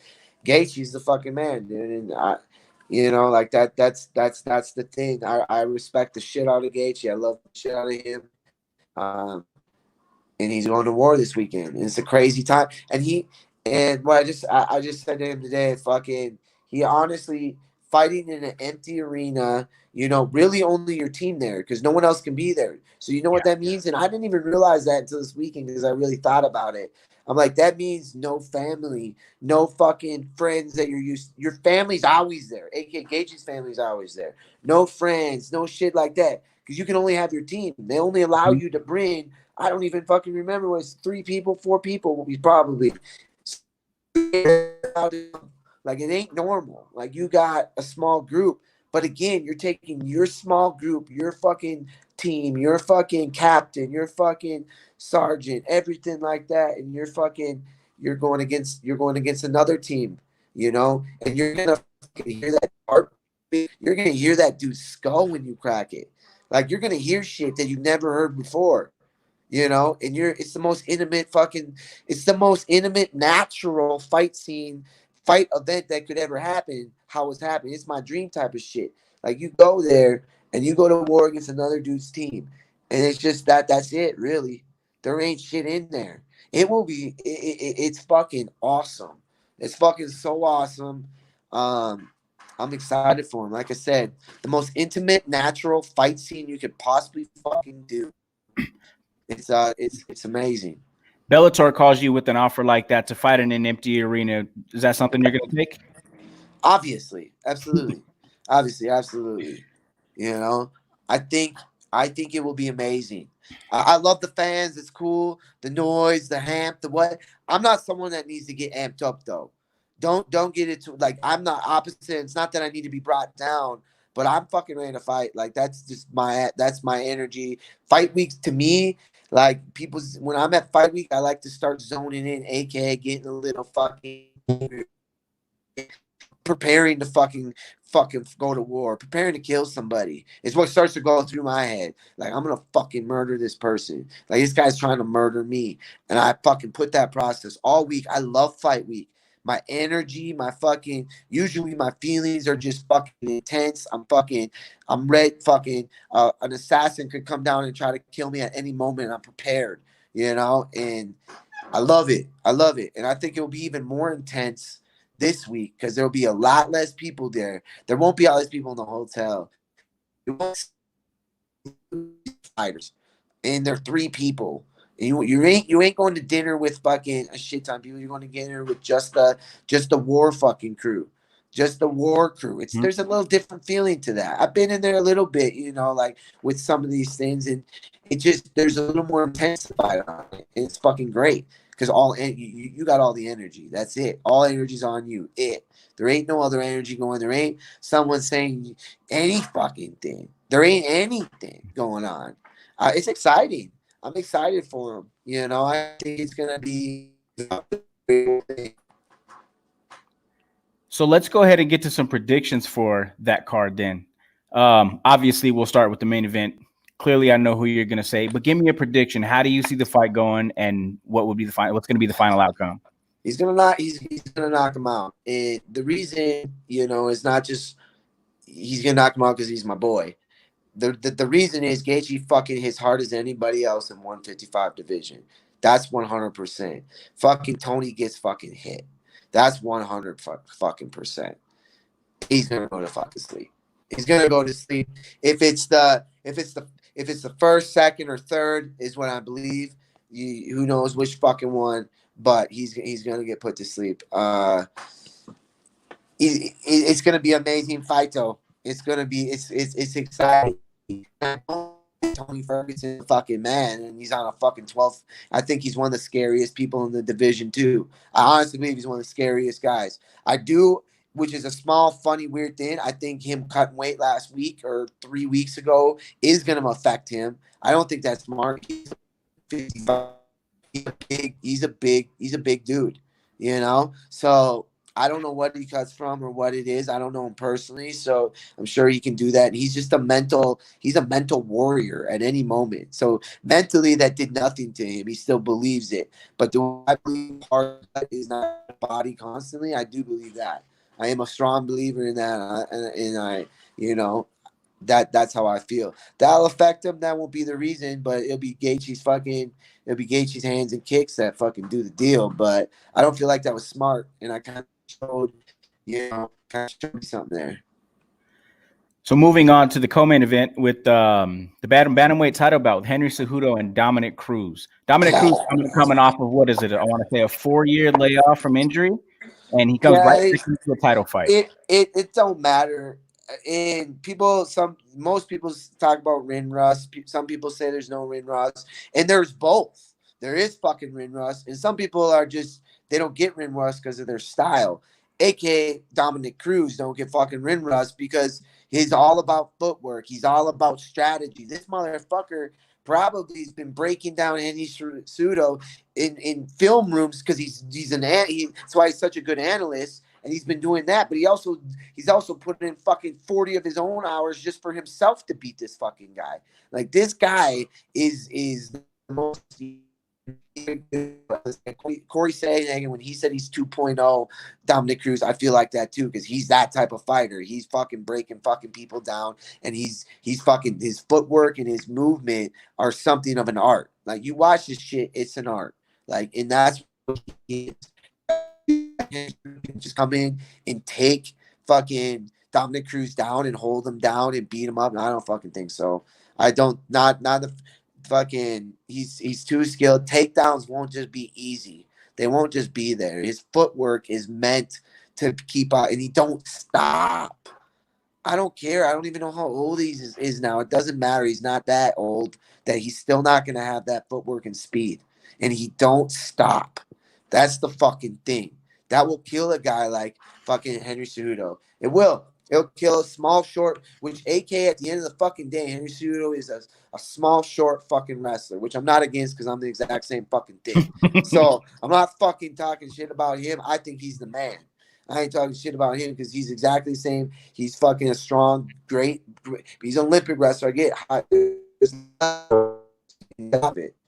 Gaethje's the fucking man, dude. And like that's the thing. I respect the shit out of Gaethje. I love the shit out of him. And he's going to war this weekend. And it's a crazy time. And what I just said to him today, fucking, he honestly fighting in an empty arena, you know, really only your team there because no one else can be there. So you know what that means? And I didn't even realize that until this weekend because I really thought about it. I'm like, that means no family, no fucking friends that you're used to. Your family's always there. A.K.A. Gaethje's family's always there. No friends, no shit like that because you can only have your team. They only allow you to bring, I don't even fucking remember what it's 3 people, 4 people will be probably. Like, it ain't normal. Like, you got a small group, but again, you're taking your small group, your fucking team, your fucking captain, your fucking sergeant, everything like that, and you're going against another team, you know, and you're gonna hear that heartbeat. You're gonna hear that dude's skull when you crack it. Like, you're gonna hear shit that you've never heard before. You know, and it's the most intimate, natural fight event that could ever happen. How it's happening. It's my dream type of shit. Like, you go there and you go to war against another dude's team. And it's just that's it, really. There ain't shit in there. It's fucking awesome. It's fucking so awesome. I'm excited for him. Like I said, the most intimate, natural fight scene you could possibly fucking do. It's amazing. Bellator calls you with an offer like that to fight in an empty arena. Is that something you're going to take? Obviously, absolutely. Absolutely. You know, I think it will be amazing. I love the fans. It's cool. The noise, the amp, the what. I'm not someone that needs to get amped up though. Don't get it to like I'm not opposite. It's not that I need to be brought down, but I'm fucking ready to fight. Like that's just that's my energy. Fight weeks to me, like people's when I'm at fight week, I like to start zoning in, aka getting a little fucking preparing to fucking go to war, preparing to kill somebody is what starts to go through my head. Like I'm gonna fucking murder this person. Like this guy's trying to murder me, and I fucking put that process all week. I love fight week. My energy, my fucking usually my feelings are just fucking intense. I'm red. Fucking an assassin could come down and try to kill me at any moment. I'm prepared, you know, and I love it. I love it, and I think it will be even more intense this week because there'll be a lot less people there. There won't be all these people in the hotel. It won't fighters, and they're 3 people. And you ain't going to dinner with fucking a shit ton of people. You're going to dinner with just the war fucking crew, just the war crew. It's there's a little different feeling to that. I've been in there a little bit, you know, like with some of these things, and it just there's a little more intensified on it. It's fucking great. Because you got all the energy. That's it. All energy's on you. There ain't no other energy going. There ain't someone saying any fucking thing. There ain't anything going on. It's exciting. I'm excited for him. You know, I think it's gonna be. So let's go ahead and get to some predictions for that card. Then, obviously, we'll start with the main event. Clearly, I know who you're going to say, but give me a prediction. How do you see the fight going, and what would be the final? What's going to be the final outcome? He's gonna knock him out. And the reason, you know, is not just he's gonna knock him out because he's my boy. The reason is Gaethje fucking his hard as anybody else in 155 division. That's 100%. Fucking Tony gets fucking hit. That's 100 fucking percent. He's gonna go to fucking sleep. He's gonna go to sleep. If it's the first, second, or third is what I believe. Who knows which fucking one? But he's gonna get put to sleep. It's gonna be an amazing fight though. It's exciting. Tony Ferguson's a fucking man, and he's on a fucking 12th. I think he's one of the scariest people in the division too. I honestly believe he's one of the scariest guys. I do, which is a small, funny, weird thing. I think him cutting weight last week or 3 weeks ago is gonna affect him. I don't think that's smart. He's 55. He's a big dude, you know. So I don't know what he cuts from or what it is. I don't know him personally, so I'm sure he can do that. And he's just he's a mental warrior at any moment. So mentally, that did nothing to him. He still believes it. But do I believe heart is not a body constantly? I do believe that. I am a strong believer in that, and I, you know. That's how I feel. That'll affect him. That won't be the reason, but it'll be Gaethje's hands and kicks that fucking do the deal. But I don't feel like that was smart, and I kind of showed me something there. So moving on to the co-main event with the bantamweight title bout with Henry Cejudo and Dominick Cruz. Dominick Cruz coming off of what is it? I want to say a 4-year layoff from injury, and he comes right into a title fight. It don't matter. And most people talk about ring rust. Some people say there's no ring rust, and there's both. There is fucking ring rust, and some people are they don't get ring rust because of their style. AKA Dominick Cruz don't get fucking ring rust because he's all about footwork. He's all about strategy. This motherfucker probably has been breaking down Henry Cejudo in film rooms because that's why he's such a good analyst. And he's been doing that, but he's also putting in fucking 40 of his own hours just for himself to beat this fucking guy. Like this guy is the most. Corey Sandhagen, when he said he's 2.0 Dominick Cruz, I feel like that too because he's that type of fighter. He's fucking breaking fucking people down, and he's fucking his footwork and his movement are something of an art. Like you watch this shit, it's an art. Like, and that's what he is. Just come in and take fucking Dominick Cruz down and hold him down and beat him up. I don't fucking think so. I don't. Not the fucking. He's too skilled. Takedowns won't just be easy. They won't just be there. His footwork is meant to keep out, and he don't stop. I don't care. I don't even know how old he is now. It doesn't matter. He's not that old that he's still not going to have that footwork and speed. And he don't stop. That's the fucking thing. That will kill a guy like fucking Henry Cejudo. It will. It'll kill a small, short, which AK at the end of the fucking day, Henry Cejudo is a small, short fucking wrestler, which I'm not against because I'm the exact same fucking thing. So I'm not fucking talking shit about him. I think he's the man. I ain't talking shit about him because he's exactly the same. He's fucking a strong, great. He's an Olympic wrestler. I get it.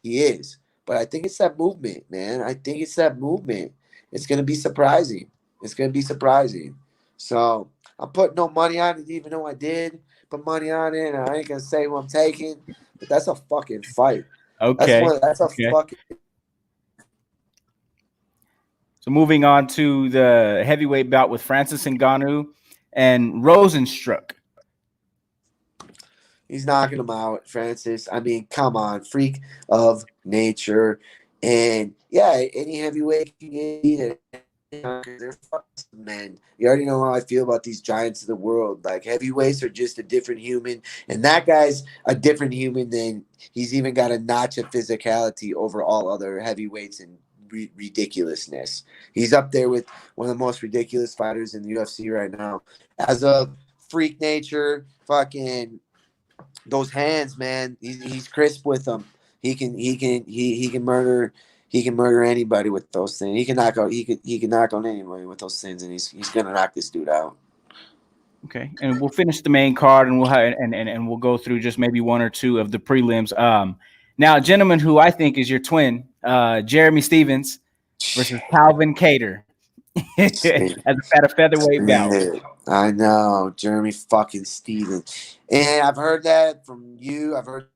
He is. But I think it's that movement, man. I think it's that movement. It's going to be surprising. It's going to be surprising. So I'm putting no money on it, even though I did put money on it. And I ain't going to say who I'm taking. But that's a fucking fight. Okay. That's a fucking. So moving on to the heavyweight bout with Francis Ngannou and Rosenstruck. He's knocking him out, Francis. I mean, come on, freak of nature. And yeah, any heavyweight can get it. They're fucking men. You already know how I feel about these giants of the world. Like, heavyweights are just a different human. And that guy's a different human than he's even got a notch of physicality over all other heavyweights and ridiculousness. He's up there with one of the most ridiculous fighters in the UFC right now. As of freak nature, fucking those hands, man. He's crisp with them. He can murder anybody with those things. He can knock on anybody with those things, and he's gonna knock this dude out. Okay, and we'll finish the main card, and we'll go through just maybe one or two of the prelims. Now, a gentleman who I think is your twin, Jeremy Stephens versus Calvin Kattar as a featherweight bout. I know, Jeremy fucking Stephens. And I've heard that from you. I've heard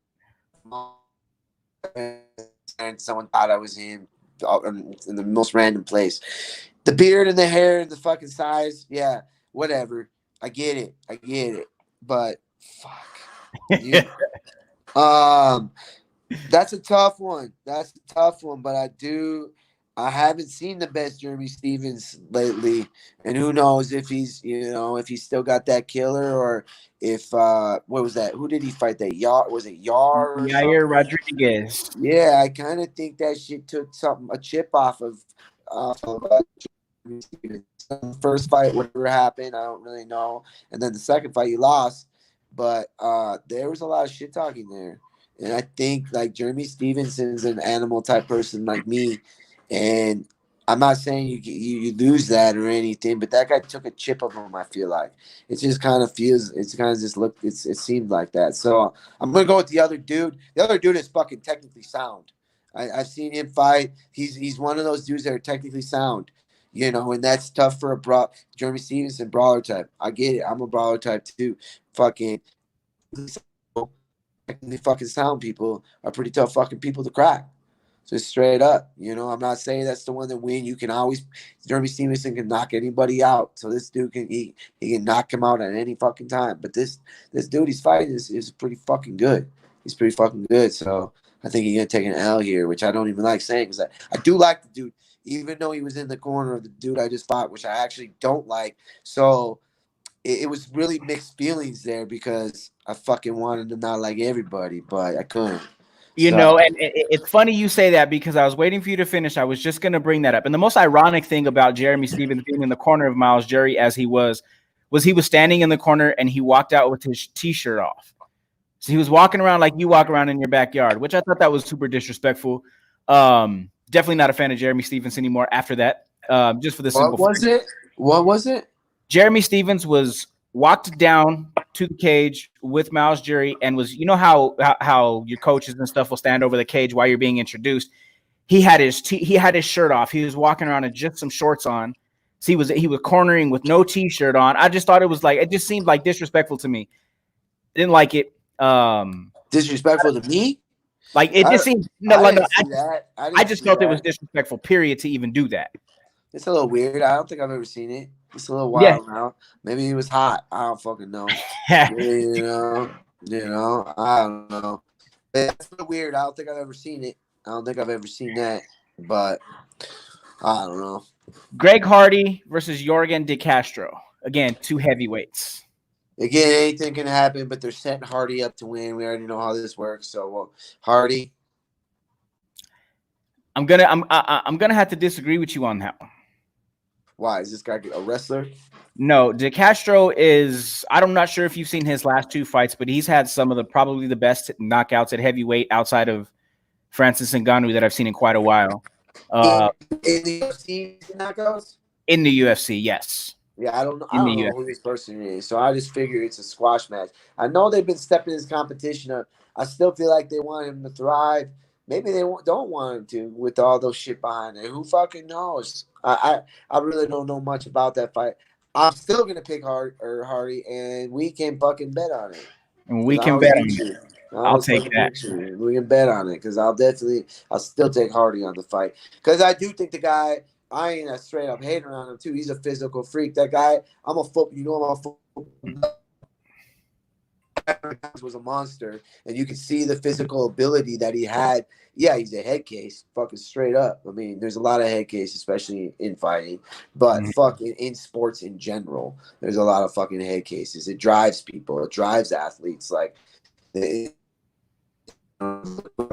and someone thought I was him in the most random place. The beard and the hair and the fucking size, yeah, whatever. I get it. But fuck. That's a tough one. But I haven't seen the best Jeremy Stephens lately, and who knows if he's still got that killer, or if what was that? Who did he fight? That Yar? Was it Yar? Yair Rodriguez. Yeah, I kind of think that shit took a chip off of the first fight. Whatever happened, I don't really know. And then the second fight, he lost, but there was a lot of shit talking there. And I think like Jeremy Stevenson's an animal type person like me. And I'm not saying you lose that or anything, but that guy took a chip of him, I feel like. It just kind of feels, it seemed like that. So I'm going to go with the other dude. The other dude is fucking technically sound. I've seen him fight. He's one of those dudes that are technically sound, and that's tough for Jeremy Stevenson, brawler type. I get it. I'm a brawler type too. Fucking sound people are pretty tough fucking people to crack. Just straight up, I'm not saying that's the one that win. You can always, Jeremy Stevenson can knock anybody out. So this dude he can knock him out at any fucking time. But this dude he's fighting is pretty fucking good. He's pretty fucking good. So I think he's gonna take an L here, which I don't even like saying because I do like the dude, even though he was in the corner of the dude I just fought, which I actually don't like. So it was really mixed feelings there because I fucking wanted to not like everybody, but I couldn't. And it's funny you say that because I was waiting for you to finish. I was just going to bring that up. And the most ironic thing about Jeremy Stephens being in the corner of Miles Jury as he was he was standing in the corner and he walked out with his T-shirt off. So he was walking around like you walk around in your backyard, which I thought that was super disrespectful. Definitely not a fan of Jeremy Stephens anymore after that. Just for the simple fact. What was it? Jeremy Stephens walked down to the cage with Miles Jury and was, how your coaches and stuff will stand over the cage while you're being introduced. He had his shirt off. He was walking around with just some shorts on. So he was cornering with no T-shirt on. I just thought it just seemed like disrespectful to me. Didn't like it. Disrespectful to me? Like it just seemed I just felt that. It was disrespectful, period, to even do that. It's a little weird. I don't think I've ever seen it. It's a little wild now. Maybe it was hot. I don't fucking know. I don't know. It's a little weird. I don't think I've ever seen it. I don't think I've ever seen that. But I don't know. Greg Hardy versus Yorgan De Castro. Again, two heavyweights. Again, anything can happen, but they're setting Hardy up to win. We already know how this works. So, Hardy. I'm gonna have to disagree with you on that one. Why is this guy a wrestler? No, De Castro is. I'm not sure if you've seen his last 2 fights, but he's had some of the probably the best knockouts at heavyweight outside of Francis Ngannou that I've seen in quite a while. In the UFC knockouts? In the UFC, yes. Yeah, I don't know who this person is, so I just figure it's a squash match. I know they've been stepping this competition up. I still feel like they want him to thrive. Maybe they don't want him to with all those shit behind it. Who fucking knows? I really don't know much about that fight. I'm still gonna pick Hardy, and we can fucking bet on it. And we can bet on it. I'll take that. We can bet on it because I'll still take Hardy on the fight because I do think the guy. I ain't a straight up hater on him too. He's a physical freak. That guy, I'm a football. Was a monster, and you can see the physical ability that he had. Yeah, he's a head case, fucking straight up. I mean, there's a lot of head case, especially in fighting, but fucking in sports in general, there's a lot of fucking head cases. It drives people. It drives athletes. Like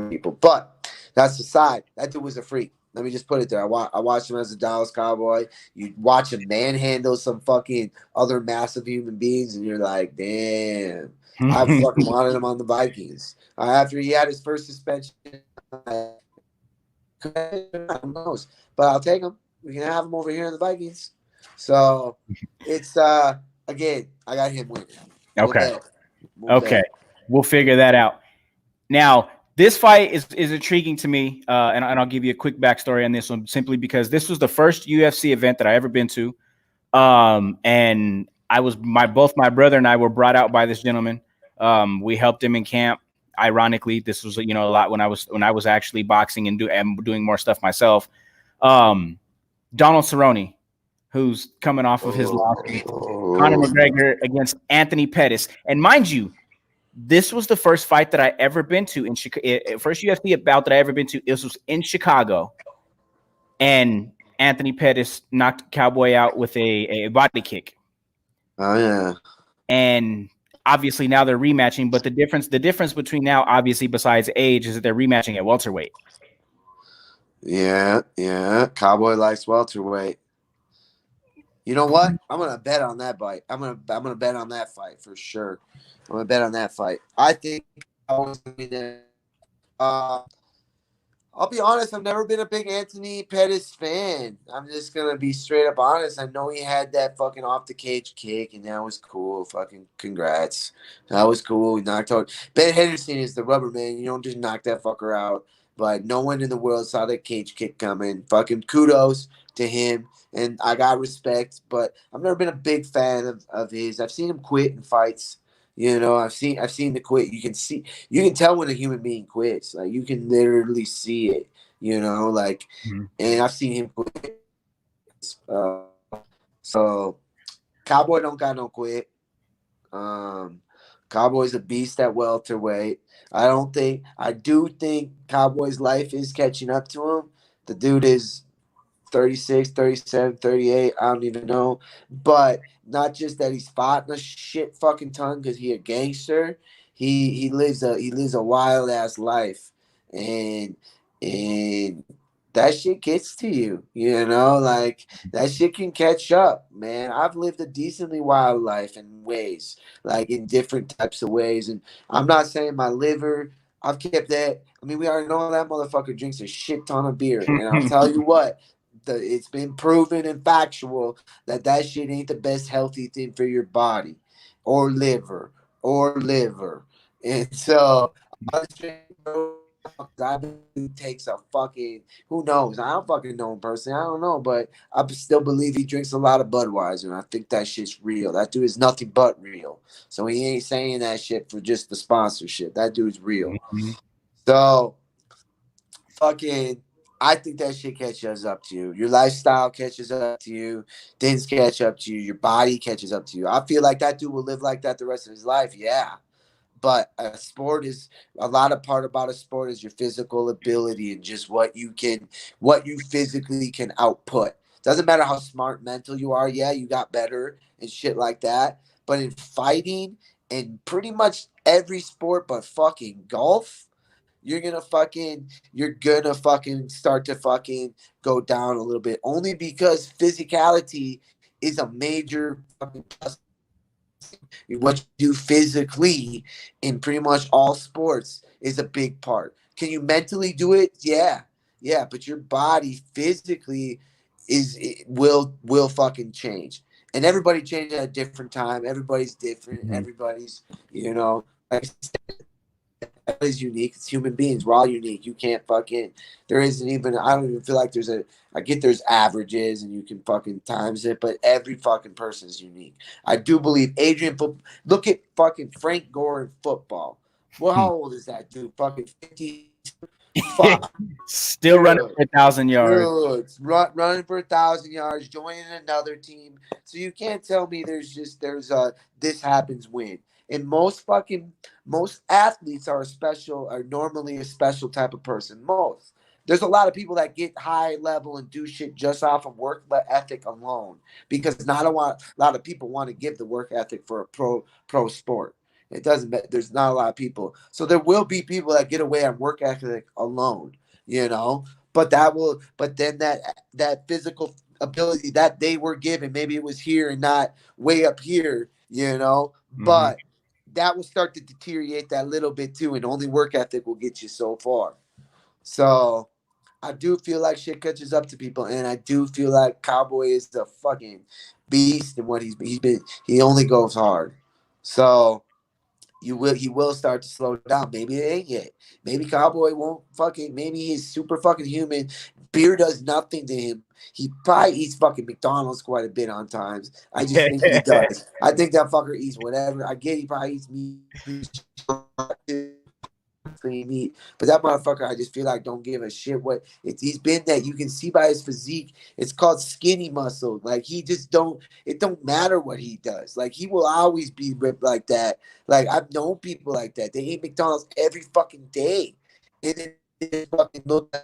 people, but that's aside. That dude was a freak. Let me just put it there. I watched him as a Dallas Cowboy. You watch him manhandle some fucking other massive human beings, and you're like, damn. I fucking wanted him on the Vikings. After he had his first suspension, who knows? But I'll take him. We can have him over here in the Vikings. So it's again, I got him winning. Okay. We'll figure that out. Now, this fight is intriguing to me, and I'll give you a quick backstory on this one, simply because this was the first UFC event that I ever been to, and both my brother and I were brought out by this gentleman. We helped him in camp. Ironically, this was a lot when I was actually boxing and doing more stuff myself. Donald Cerrone, who's coming off of his loss, Conor McGregor against Anthony Pettis, and mind you, this was the first fight that I ever been to in Chicago. First UFC bout that I ever been to. This was in Chicago, and Anthony Pettis knocked Cowboy out with a body kick. Oh yeah, and obviously now they're rematching. But the difference between now, obviously besides age, is that they're rematching at welterweight. Yeah. Cowboy likes welterweight. You know what? I'm gonna bet on that fight. I'm gonna bet on that fight for sure. I'm gonna bet on that fight. I think I'll be honest. I've never been a big Anthony Pettis fan. I'm just gonna be straight up honest. I know he had that fucking off the cage kick, and that was cool. Fucking congrats. That was cool. He knocked out Ben Henderson is the rubber man. You don't just knock that fucker out. But no one in the world saw that cage kick coming. Fucking kudos to him. And I got respect, but I've never been a big fan of his. I've seen him quit in fights. I've seen the quit. You can tell when a human being quits. Like you can literally see it. And I've seen him quit. So Cowboy don't got no quit. Cowboy's a beast at welterweight. I do think Cowboy's life is catching up to him. The dude is 36, 37, 38, I don't even know. But not just that he's fought a shit fucking ton because he a gangster. He lives a wild ass life. And that shit gets to you, like that shit can catch up, man. I've lived a decently wild life in ways, like in different types of ways. And I'm not saying my liver, I've kept that. I mean, we already know that motherfucker drinks a shit ton of beer. And I'll tell you what, it's been proven and factual that shit ain't the best healthy thing for your body or liver. And so I takes a fucking, who knows? I don't fucking know him personally. I don't know, but I still believe he drinks a lot of Budweiser, and I think that shit's real. That dude is nothing but real. So he ain't saying that shit for just the sponsorship. That dude's real. Mm-hmm. So fucking, I think that shit catches up to you. Your lifestyle catches up to you. Things catch up to you. Your body catches up to you. I feel like that dude will live like that the rest of his life. Yeah. But a sport is a lot of part about a sport is your physical ability and just what you physically can output. Doesn't matter how smart mental you are. Yeah, you got better and shit like that. But in fighting and pretty much every sport but fucking golf, you're gonna fucking start to fucking go down a little bit. Only because physicality is a major fucking plus. What you do physically in pretty much all sports is a big part. Can you mentally do it? Yeah. Yeah, but your body physically will fucking change. And everybody changes at a different time. Everybody's different. Everybody's, like everybody's unique. It's human beings. We're all unique. You can't fucking, there isn't even, I don't even feel like I get there's averages and you can fucking times it, but every fucking person is unique. I do believe look at fucking Frank Gore in football. Well, how old is that dude? Fucking 50. Fuck. Still running for 1,000 yards. Running for 1,000 yards, joining another team. So you can't tell me there's this happens when. And most athletes are normally a special type of person. There's a lot of people that get high level and do shit just off of work ethic alone, because not a lot of people want to give the work ethic for a pro sport. It doesn't. There's not a lot of people. So there will be people that get away on work ethic alone, But then that physical ability that they were given, maybe it was here and not way up here, But that will start to deteriorate that little bit too, and only work ethic will get you so far. So I do feel like shit catches up to people, and I do feel like Cowboy is the fucking beast in what he's been. He only goes hard. So he will start to slow down. Maybe it ain't yet. Maybe Cowboy won't maybe he's super fucking human. Beer does nothing to him. He probably eats fucking McDonald's quite a bit on times. I just think he does. I think that fucker eats whatever. I get he probably eats meat. Meat, but that motherfucker, I just feel like don't give a shit what he's been. That you can see by his physique, it's called skinny muscle. Like he just it don't matter what he does. Like he will always be ripped like that. Like I've known people like that. They eat McDonald's every fucking day, and then they fucking look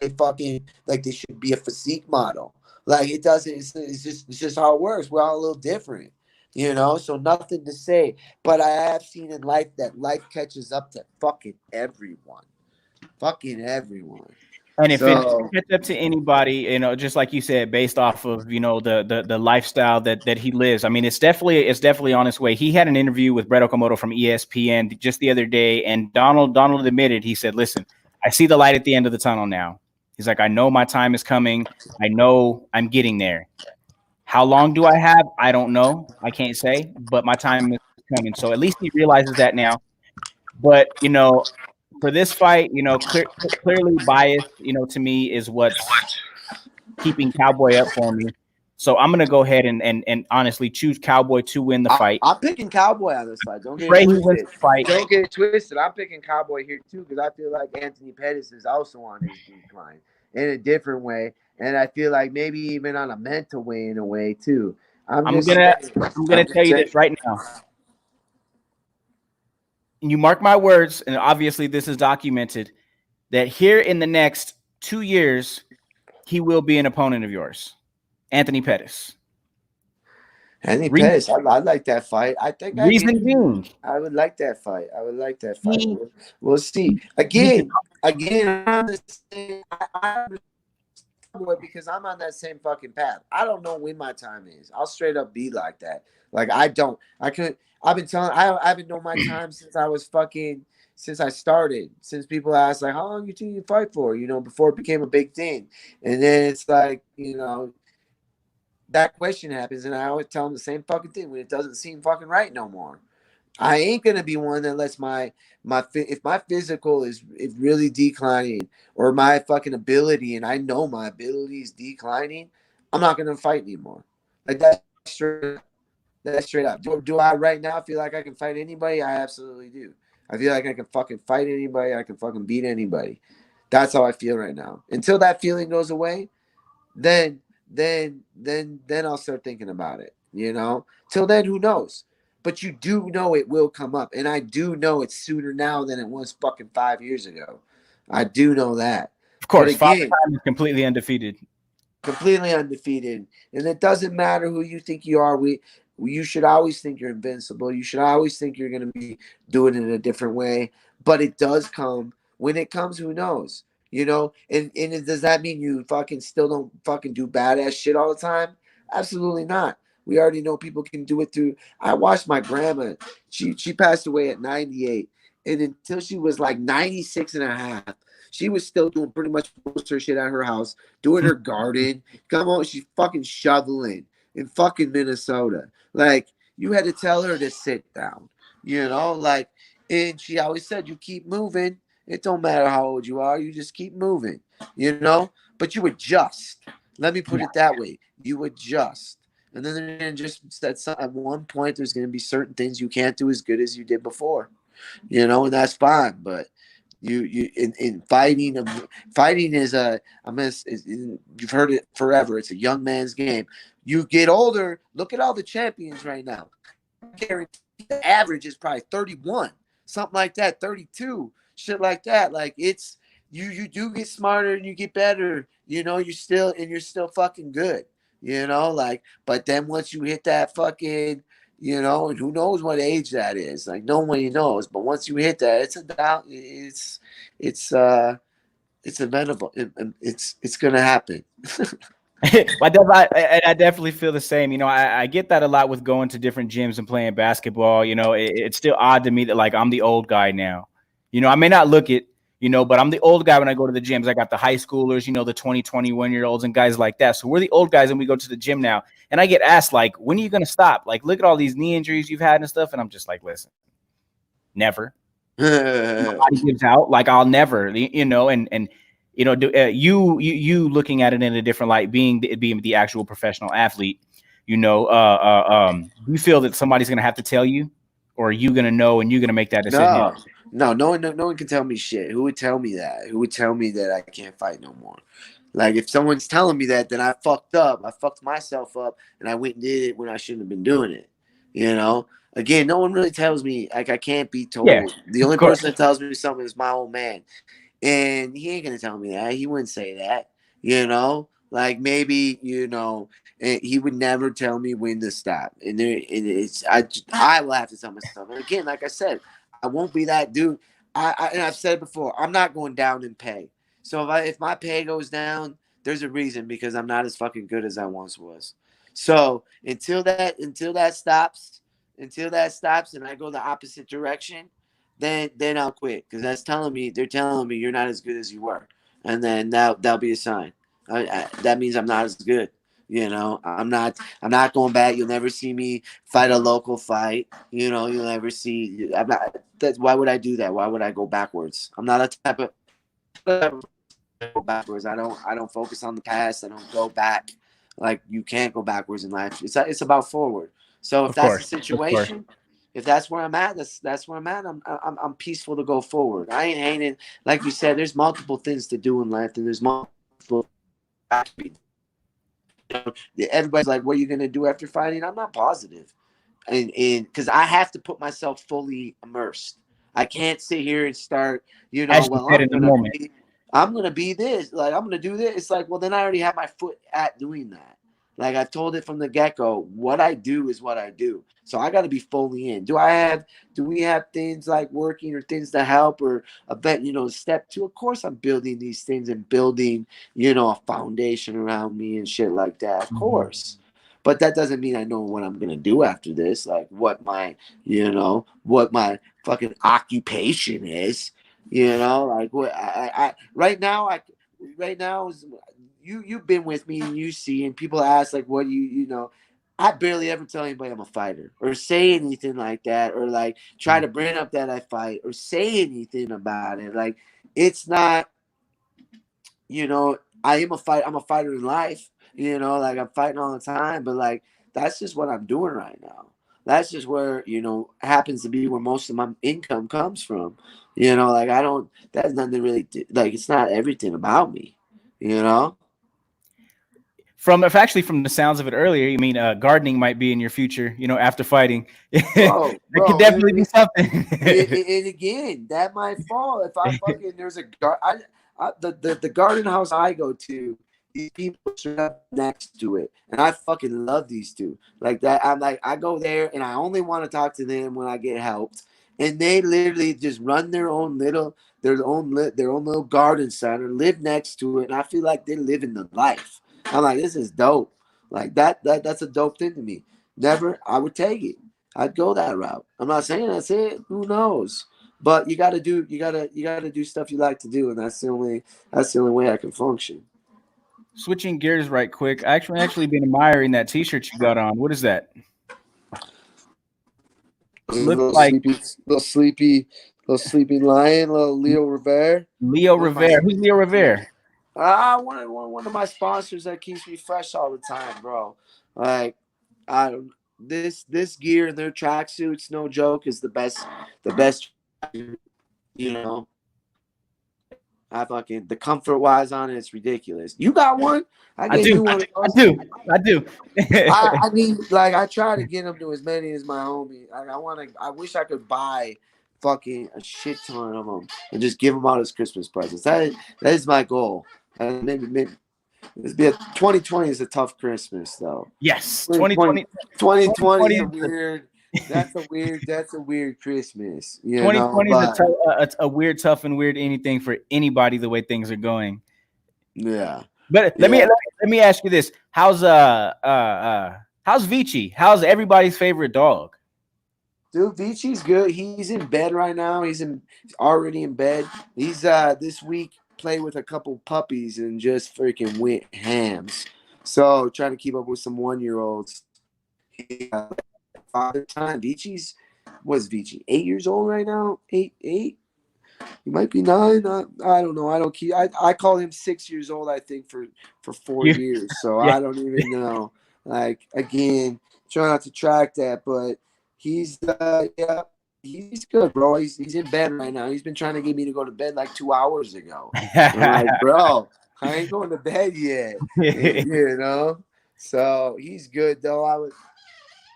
like they should be a physique model. Like it doesn't. It's just how it works. We're all a little different. So nothing to say. But I have seen in life that life catches up to fucking everyone. Fucking everyone. And if it catches up to anybody, just like you said, based off of, the lifestyle that he lives. I mean, it's definitely on its way. He had an interview with Brett Okamoto from ESPN just the other day, and Donald admitted, he said, listen, I see the light at the end of the tunnel now. He's like, I know my time is coming. I know I'm getting there. How long do I have? I don't know. I can't say, but my time is coming. So at least he realizes that now. But, for this fight, clearly bias, to me is what's keeping Cowboy up for me. So I'm going to go ahead and honestly choose Cowboy to win the fight. I'm picking Cowboy on this fight. Don't get it twisted. I'm picking Cowboy here too, because I feel like Anthony Pettis is also on his decline in a different way. And I feel like maybe even on a mental way in a way too. I'm gonna tell you this right now. And you mark my words, and obviously this is documented, that here in the next 2 years, he will be an opponent of yours, Anthony Pettis. Pettis, I like that fight. I think I would like that fight. We'll see. Again, I'm the same. Because I'm on that same fucking path. I don't know when my time is. I'll straight up be like that. Like I've been telling, I haven't known my time since I started. Since people asked like, how long you think you fight for? Before it became a big thing. And then it's like, that question happens, and I always tell them the same fucking thing when it doesn't seem fucking right no more. I ain't gonna be one that lets if my physical is really declining, or my fucking ability, and I know my ability is declining, I'm not gonna fight anymore. Like that's straight up. Do I right now feel like I can fight anybody? I absolutely do. I feel like I can fucking fight anybody. I can fucking beat anybody. That's how I feel right now. Until that feeling goes away, then I'll start thinking about it. Till then, who knows? But you do know it will come up. And I do know it's sooner now than it was fucking 5 years ago. I do know that. Of course, Father Time is completely undefeated. Completely undefeated. And it doesn't matter who you think you are. You should always think you're invincible. You should always think you're going to be doing it in a different way. But it does come. When it comes, who knows? You know, does that mean you fucking still don't fucking do badass shit all the time? Absolutely not. We already know people can do it through. I watched my grandma. She passed away at 98. And until she was like 96 and a half, she was still doing pretty much most of her shit at her house, doing her garden. Come on, she's fucking shoveling in fucking Minnesota. Like, you had to tell her to sit down, you know? Like, and she always said, you keep moving. It don't matter how old you are. You just keep moving, you know? But you adjust. Let me put it that way. You adjust. And then just at one point, there's going to be certain things you can't do as good as you did before, you know, and that's fine. But in fighting is you've heard it forever. It's a young man's game. You get older. Look at all the champions right now. I guarantee the average is probably 31, something like that, 32, shit like that. Like, it's you do get smarter and you get better. You know, you're still fucking good. You know, like, but then once you hit that fucking, you know, and who knows what age that is, like, nobody knows. But once you hit that, it's inevitable. It's gonna happen. I definitely feel the same. You know, I get that a lot with going to different gyms and playing basketball. You know, it's still odd to me that, like, I'm the old guy now. You know, I may not look it, you know, but I'm the old guy when I go to the gyms. I got the high schoolers, you know, the 20, 21-year-olds and guys like that. So we're the old guys and we go to the gym now. And I get asked, like, when are you going to stop? Like, look at all these knee injuries you've had and stuff. And I'm just like, listen, never. My body gives out. Like, I'll never, you know, and you know, you looking at it in a different light, being the actual professional athlete, you know, do you feel that somebody's going to have to tell you, or are you going to know and you're going to make that decision? No one can tell me shit. Who would tell me that? Who would tell me that I can't fight no more? Like, if someone's telling me that, then I fucked up. I fucked myself up, and I went and did it when I shouldn't have been doing it. You know? Again, no one really tells me, like, I can't be told. Yeah, the only person that tells me something is my old man. And he ain't going to tell me that. He wouldn't say that. You know? Like, maybe, you know, he would never tell me when to stop. And I will have to tell myself. And again, like I said, I won't be that dude. And I've said it before, I'm not going down in pay. So if my pay goes down, there's a reason, because I'm not as fucking good as I once was. So until that stops, and I go the opposite direction, then I'll quit, because they're telling me you're not as good as you were, and then that'll be a sign. That means I'm not as good. You know, I'm not going back. You'll never see me fight a local fight. You know, you'll never see. I'm not. Why would I do that? Why would I go backwards? I'm not a type of go backwards. I don't focus on the past. I don't go back. Like, you can't go backwards in life. It's about forward. So if that's the situation, if that's where I'm at, that's where I'm at. I'm peaceful to go forward. I ain't hating. Like you said, there's multiple things to do in life, and there's multiple. Everybody's like, what are you going to do after fighting? I'm not positive. And because I have to put myself fully immersed. I can't sit here and start, you know, I'm going to be this. Like, I'm going to do this. It's like, well, then I already have my foot at doing that. Like, I've told it from the get-go, what I do is what I do. So I got to be fully in. Do we have things like working or things to help or step two? Of course I'm building these things and building, you know, a foundation around me and shit like that. Of course. But that doesn't mean I know what I'm going to do after this. Like, what my fucking occupation is, you know, like what right now is, you've been with me and you see, and people ask, like, what do you know, I barely ever tell anybody I'm a fighter or say anything like that, or like try to bring up that I fight or say anything about it. Like, it's not, you know, I'm a fighter in life, you know, like, I'm fighting all the time, but like, that's just what I'm doing right now. That's just where, you know, happens to be where most of my income comes from, you know, like, that's nothing really, like, it's not everything about me, you know. From the sounds of it earlier, you mean gardening might be in your future, you know, after fighting. That could definitely be something. And again, that might fall if I fucking there's a the garden house I go to these people straight up next to it, and I fucking love these two like that. I'm like, I go there and I only want to talk to them when I get helped, and they literally just run their own little little garden center, live next to it, and I feel like they're living the life. I'm like, this is dope. Like that's a dope thing to me. Never, I would take it. I'd go that route. I'm not saying that's it. Who knows? But you gotta do stuff you like to do, and that's the only way I can function. Switching gears right quick. I actually been admiring that T-shirt you got on. What is that? Little sleepy lion, little Leo Rivera. Leo Rivera. Who's Leo Rivera? One of my sponsors that keeps me fresh all the time, bro. Like, this gear and their tracksuits, no joke, is the best. You know, the comfort wise on it, it's ridiculous. You got one? I do. I mean, like, I try to get them to as many as my homie. I wish I could buy fucking a shit ton of them and just give them out as Christmas presents. That is my goal. Maybe 2020 is a tough Christmas though. Yes, 2020 is a weird. That's a weird Christmas. 2020 is a weird, tough, and weird anything for anybody. The way things are going. Yeah. But let me ask you this: how's Vici? How's everybody's favorite dog? Dude, Vici's good. He's in bed right now. He's already in bed. He's this week played with a couple puppies and just freaking went hams. So trying to keep up with some 1-year-olds. Father time. Vici's, what's Vici? 8 years old right now? Eight? He might be 9. I don't know. I don't keep. I call him 6 years old. I think for 4 years. So yeah. I don't even know. Like, again, try not to track that, but he's he's good, bro. He's in bed right now. He's been trying to get me to go to bed like 2 hours ago. I'm like, bro, I ain't going to bed yet. You know. So he's good though.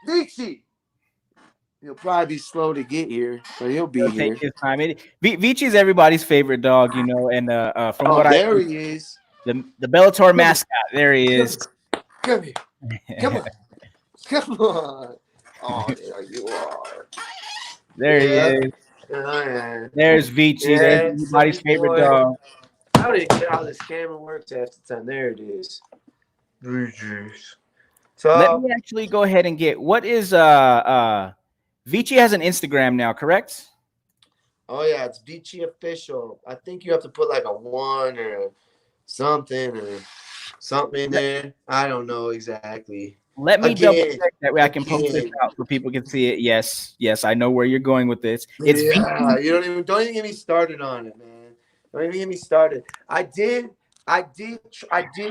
Vici. He'll probably be slow to get here, but he'll be here. Take his time. Vici's everybody's favorite dog, you know. And from what there he is, the Bellator mascot. There he is. Come here. Come on. Oh, there you are. There he is. There's Vici. Yeah, there's everybody's favorite dog. I don't even get how this camera works half the time. There it is. So let me actually go ahead and get what is Vici has an Instagram now, correct? Oh yeah, it's Vici official. I think you have to put like a 1 or something in there. I don't know exactly. Let me double check that way I can post this out so people can see it. Yes, I know where you're going with this. It's you don't even get me started on it, man. Don't even get me started. I did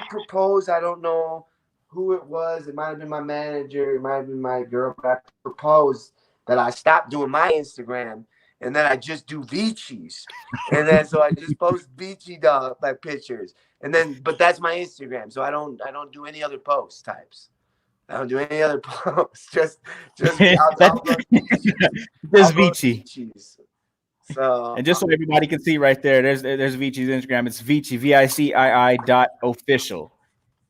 propose. I don't know who it was. It might have been my manager. It might have been my girl. But I proposed that I stopped doing my Instagram and then I just do Vici's. And then so I just post Vici dog like pictures. And then, but that's my Instagram, so I don't do any other post types. I don't do any other posts. Just Vici. So, and just so everybody can see right there, there's Vici's Instagram. It's Vici, VICII.official.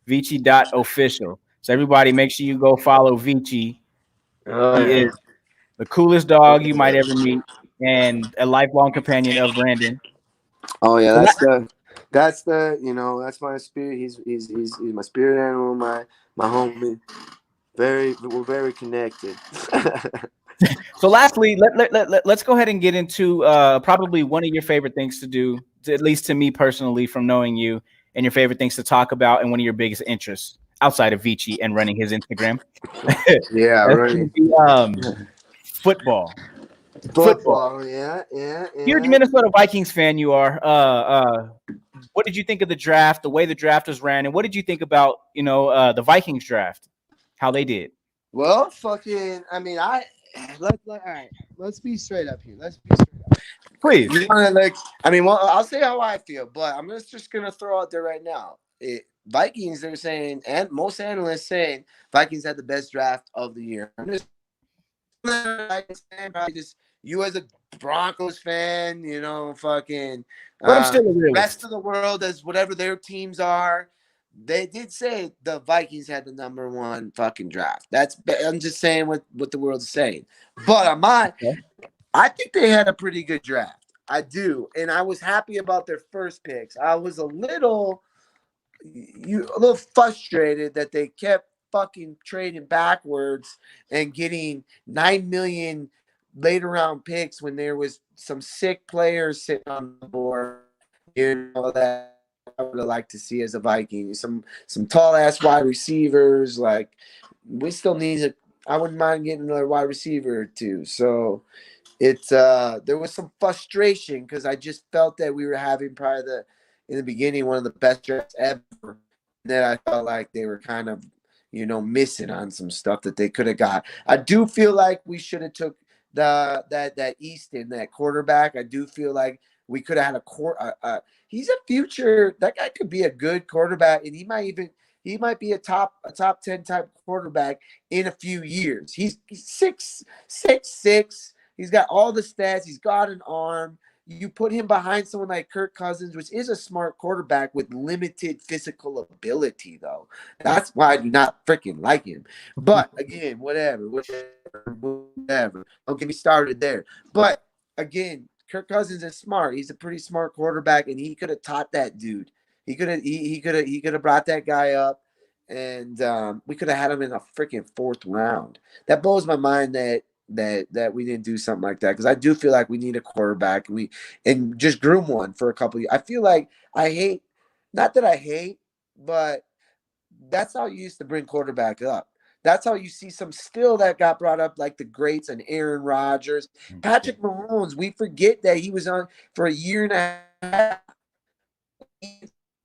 Vici.official. So everybody make sure you go follow Vici. He is the coolest dog you might ever meet and a lifelong companion of Brandon. Oh yeah, that's my spirit. He's my spirit animal, my homie. We're very connected. So lastly, let's go ahead and get into probably one of your favorite things to do, at least to me personally, from knowing you, and your favorite things to talk about, and one of your biggest interests outside of Vici and running his Instagram. Yeah, running. Football. Yeah. Huge Minnesota Vikings fan you are. What did you think of the draft, the way the draft was ran, and what did you think about the Vikings draft, how they did? Well, let's be straight up here. Please. I'll say how I feel, but I'm just gonna throw out there right now. Vikings, they're saying, and most analysts saying Vikings had the best draft of the year. I'm just you as a Broncos fan, but I'm still a realist. Rest of the world as whatever their teams are. They did say the Vikings had the number one fucking draft. I'm just saying what the world is saying. But I think they had a pretty good draft. I do, and I was happy about their first picks. I was a little frustrated that they kept fucking trading backwards and getting 9 million later round picks when there was some sick players sitting on the board. You know that I would have liked to see as a Viking. Some tall ass wide receivers. Like we still need a. I wouldn't mind getting another wide receiver or two. So it's there was some frustration because I just felt that we were having probably in the beginning one of the best drafts ever. And then I felt like they were kind of missing on some stuff that they could have got. I do feel like we should have took that Easton, that quarterback. I do feel like we could have had he's a future. That guy could be a good quarterback, and he might be a top 10 type quarterback in a few years. He's 6'6". He's got all the stats. He's got an arm. You put him behind someone like Kirk Cousins, which is a smart quarterback with limited physical ability, though. That's why I do not freaking like him. But again, whatever. Don't get me started there. But again, Kirk Cousins is smart. He's a pretty smart quarterback, and he could have taught that dude. He could have brought that guy up, and we could have had him in a freaking 4th round. That blows my mind that we didn't do something like that, because I do feel like we need a quarterback and just groom one for a couple of years. I feel like not that I hate, but that's how you used to bring quarterback up. That's how you see some still that got brought up, like the greats and Aaron Rodgers, Patrick Mahomes. We forget that he was on for a year and a half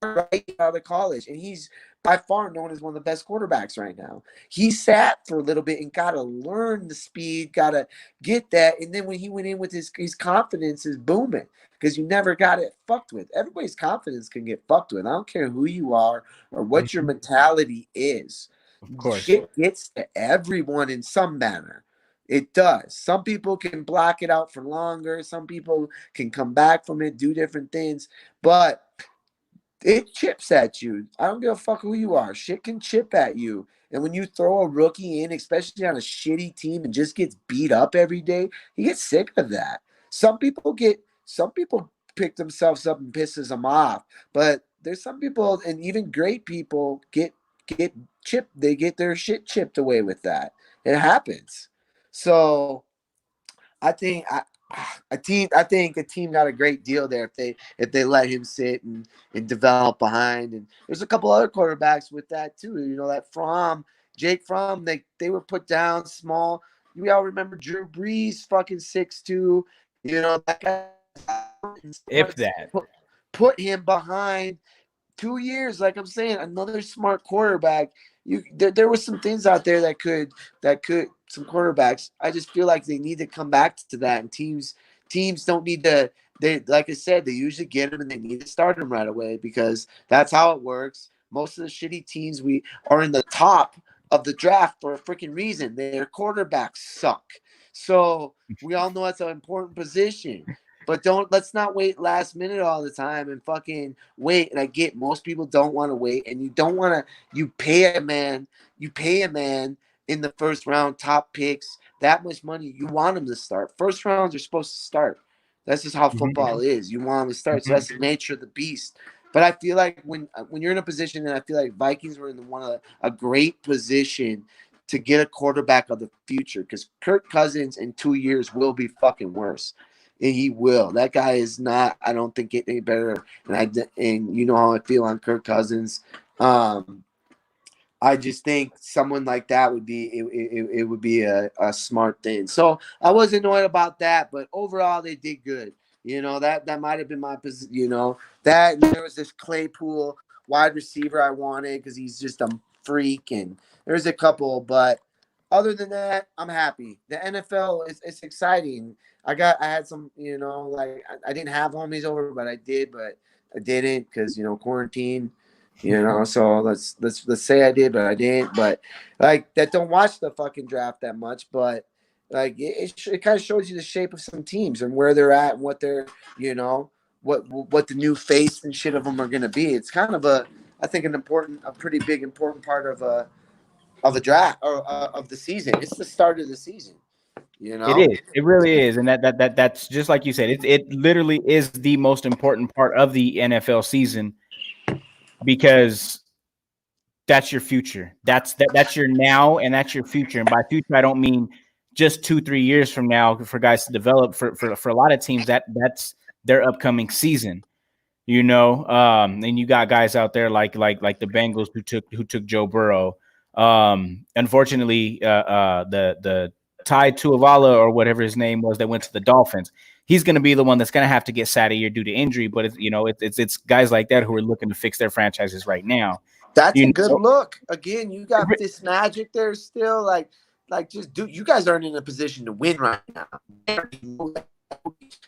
right out of college, and he's by far known as one of the best quarterbacks right now. He sat for a little bit and got to learn the speed, got to get that, and then when he went in with his confidence is booming, because you never got it fucked with. Everybody's confidence can get fucked with. I don't care who you are or what your mentality is. Of course. Shit gets to everyone in some manner. It does. Some people can block it out for longer. Some people can come back from it, do different things, but it chips at you. I don't give a fuck who you are. Shit can chip at you. And when you throw a rookie in, especially on a shitty team, and just gets beat up every day, he gets sick of that. Some people pick themselves up and pisses them off. But there's some people, and even great people, get chipped. They get their shit chipped away with that. It happens. So I think a team got a great deal there if they let him sit and develop behind. And there's a couple other quarterbacks with that too. That Jake Fromm, they were put down small. We all remember Drew Brees, fucking 6'2". That guy. If that. Put him behind 2 years, like I'm saying, another smart quarterback. There were some things out there that could some quarterbacks. I just feel like they need to come back to that, and teams don't need to. They, like I said, they usually get them and they need to start them right away, because that's how it works. Most of the shitty teams we are in the top of the draft for a freaking reason. Their quarterbacks suck. So we all know that's an important position. But let's not wait last minute all the time and fucking wait. And I get most people don't want to wait, and you don't want to. You pay a man in the 1st round, top picks, that much money. You want him to start. 1st rounds are supposed to start. That's just how football is. You want him to start. So that's the nature of the beast. But I feel like when you're in a position, and I feel like Vikings were in a great position to get a quarterback of the future, because Kirk Cousins in 2 years will be fucking worse. And he will. That guy is not, I don't think, getting any better. And you know how I feel on Kirk Cousins. I just think someone like that would be it would be a smart thing. So I was annoyed about that, but overall they did good. That might have been my position. That there was this Claypool wide receiver I wanted because he's just a freak, and there's a couple, but other than that, I'm happy. The NFL is exciting. I had some, like I didn't have homies over, but I did, but I didn't because quarantine. So let's say I did, but I didn't. But like that, don't watch the fucking draft that much. But like it kind of shows you the shape of some teams and where they're at and what they're, what the new face and shit of them are gonna be. It's kind of I think a pretty big important part of a draft or of the season. It's the start of the season. You It know, is. It really is, and that's just like you said. It literally is the most important part of the NFL season because that's your future. That's your now, and that's your future. And by future, I don't mean just 2-3 years from now for guys to develop. For a lot of teams, that's their upcoming season. You know, and you got guys out there like the Bengals who took Joe Burrow. Unfortunately, the Ty Tuivala or whatever his name was that went to the Dolphins. He's going to be the one that's going to have to get sat a year due to injury. But it's guys like that who are looking to fix their franchises right now. that's a You good know, look. Again, you got this magic there still. Like just do. You guys aren't in a position to win right now.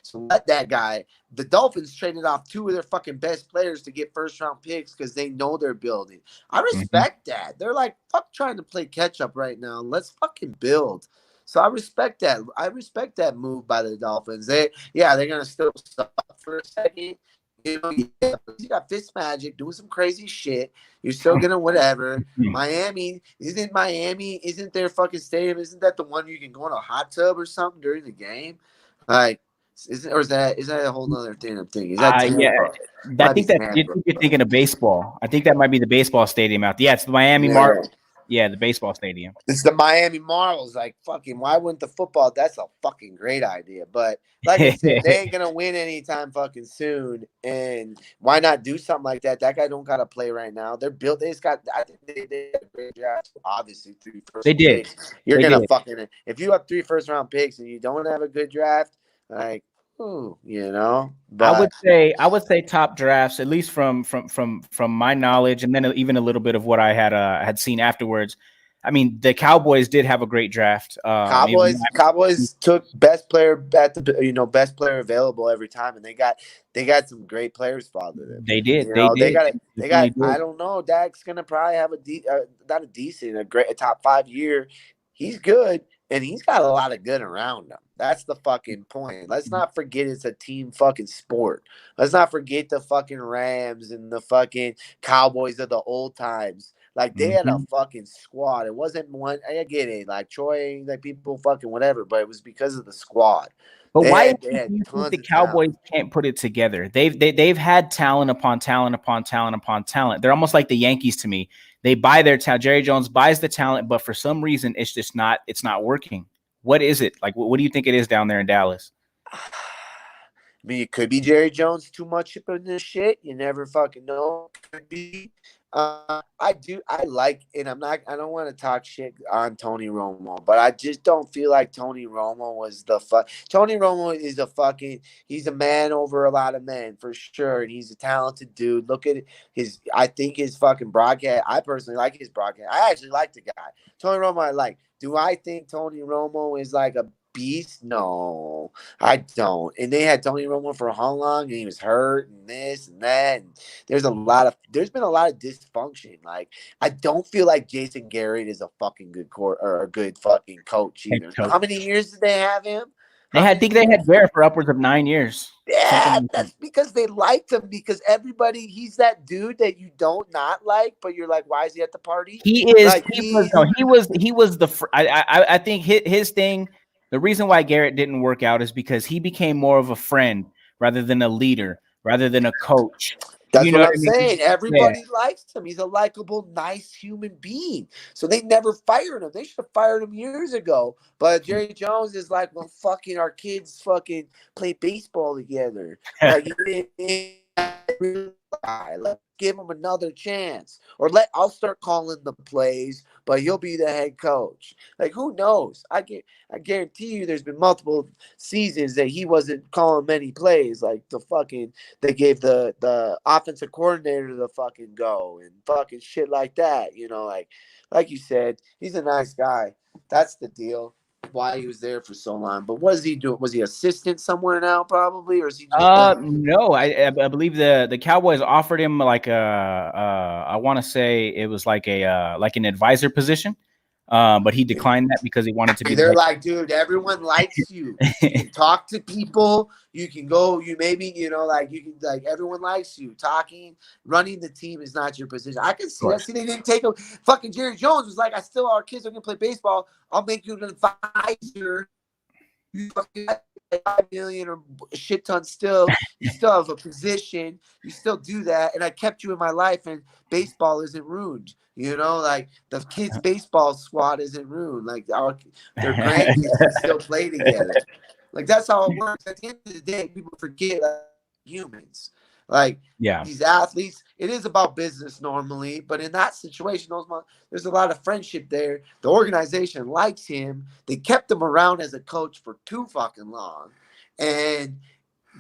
So let that guy. The Dolphins traded off 2 of their fucking best players to get first round picks because they know they're building. I respect that. They're like, fuck trying to play catch up right now. Let's fucking build. So I respect that. I respect that move by the Dolphins. They're gonna still suck for a second. You know, you got Fitzmagic doing some crazy shit. You're still gonna whatever. Miami isn't their fucking stadium? Isn't that the one you can go in a hot tub or something during the game? Like, is that a whole other thing I'm thinking? Is that Tampa? yeah. I think you're thinking of baseball. I think that might be the baseball stadium out there. Yeah, it's the Miami Marlins. Yeah, the baseball stadium. It's the Miami Marlins. Like, fucking, why wouldn't the football? That's a fucking great idea. But like I said, they ain't gonna win anytime fucking soon. And why not do something like that? That guy don't gotta play right now. They're built. They just got. I think they did a great draft. Obviously, 3 first. They did. Picks. You're gonna fucking if you have 3 first round picks and you don't have a good draft, like. You know, but I would say top drafts, at least from my knowledge, and then even a little bit of what I had seen afterwards. I mean, the Cowboys did have a great draft. Cowboys took best player at the best player available every time, and they got some great players following them. They did. They got. I don't know. Dak's gonna probably have a top 5 year. He's good. And he's got a lot of good around him. That's the fucking point. Let's not forget it's a team fucking sport. Let's not forget the fucking Rams and the fucking Cowboys of the old times. Like, they had a fucking squad. It wasn't one. I get it. Like, Troy, like, people fucking whatever. But it was because of the squad. But why do you think the Cowboys can't put it together? They've had talent upon talent upon talent upon talent. They're almost like the Yankees to me. They buy their talent. Jerry Jones buys the talent, but for some reason, it's not working. What is it? Like, what do you think it is down there in Dallas? I mean, it could be Jerry Jones too much in this shit. You never fucking know. It could be. I don't want to talk shit on Tony Romo, but I just don't feel like Tony Romo was Tony Romo is he's a man over a lot of men for sure. And he's a talented dude. Look at I think his fucking broadcast. I personally like his broadcast. I actually like the guy. Tony Romo, I like. Do I think Tony Romo is like a beast? No, I don't. And they had Tony Romo for how long? And he was hurt and this and that. And there's been a lot of dysfunction. Like, I don't feel like Jason Garrett is a fucking good or a good fucking coach either. How many years did they have him? I think they had Garrett for upwards of 9 years. Yeah, that's because they liked him. Because he's that dude that you don't not like, but you're like, why is he at the party? He is. Like, he was the. I think his thing. The reason why Garrett didn't work out is because he became more of a friend rather than a leader, rather than a coach. That's what I'm saying. Everybody likes him. He's a likable, nice human being. So they never fired him. They should have fired him years ago. But Jerry Jones is like, well, fucking our kids fucking play baseball together. Like, let's give him another chance. Or I'll start calling the plays, but he'll be the head coach. Like, who knows? I guarantee you there's been multiple seasons that he wasn't calling many plays. Like, they gave the offensive coordinator the fucking go and fucking shit like that. You know, like you said, he's a nice guy. That's the deal. Why he was there for so long. But what is he doing? Was he assistant somewhere now, probably, or is he? No, I believe the Cowboys offered him like I want to say it was like an advisor position. but he declined that because he wanted to be. They're like, dude, everyone likes you. You can talk to people. You can go. You maybe, like you can, like everyone likes you. Talking, running the team is not your position. I can see that. See, they didn't take him. Fucking Jerry Jones was like, our kids are gonna play baseball. I'll make you an advisor. You fucking got $5 million or a shit ton still. You still have a position. You still do that, and I kept you in my life, and baseball isn't ruined. Like the kids' baseball squad isn't ruined. Like their grandkids can still play together. Like that's how it works. At the end of the day, people forget humans. Like these athletes, it is about business normally, but in that situation, there's a lot of friendship there. The organization likes him. They kept him around as a coach for too fucking long, and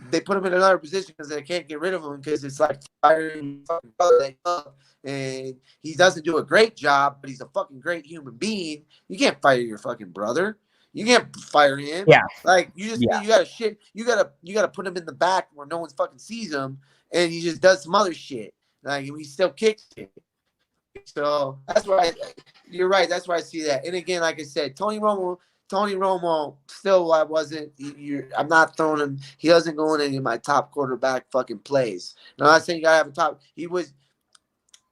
they put him in another position because they can't get rid of him because it's like firing fucking brother they love, and he doesn't do a great job, but he's a fucking great human being. You can't fire your fucking brother. You can't fire him. Yeah. Like you gotta put him in the back where no one fucking sees him, and he just does some other shit. Like he still kicks it. So that's why you're right. That's why I see that. And again, like I said, Tony Romo still I'm not throwing him. He doesn't go in any of my top quarterback fucking plays. No, I'm not saying you gotta have a top.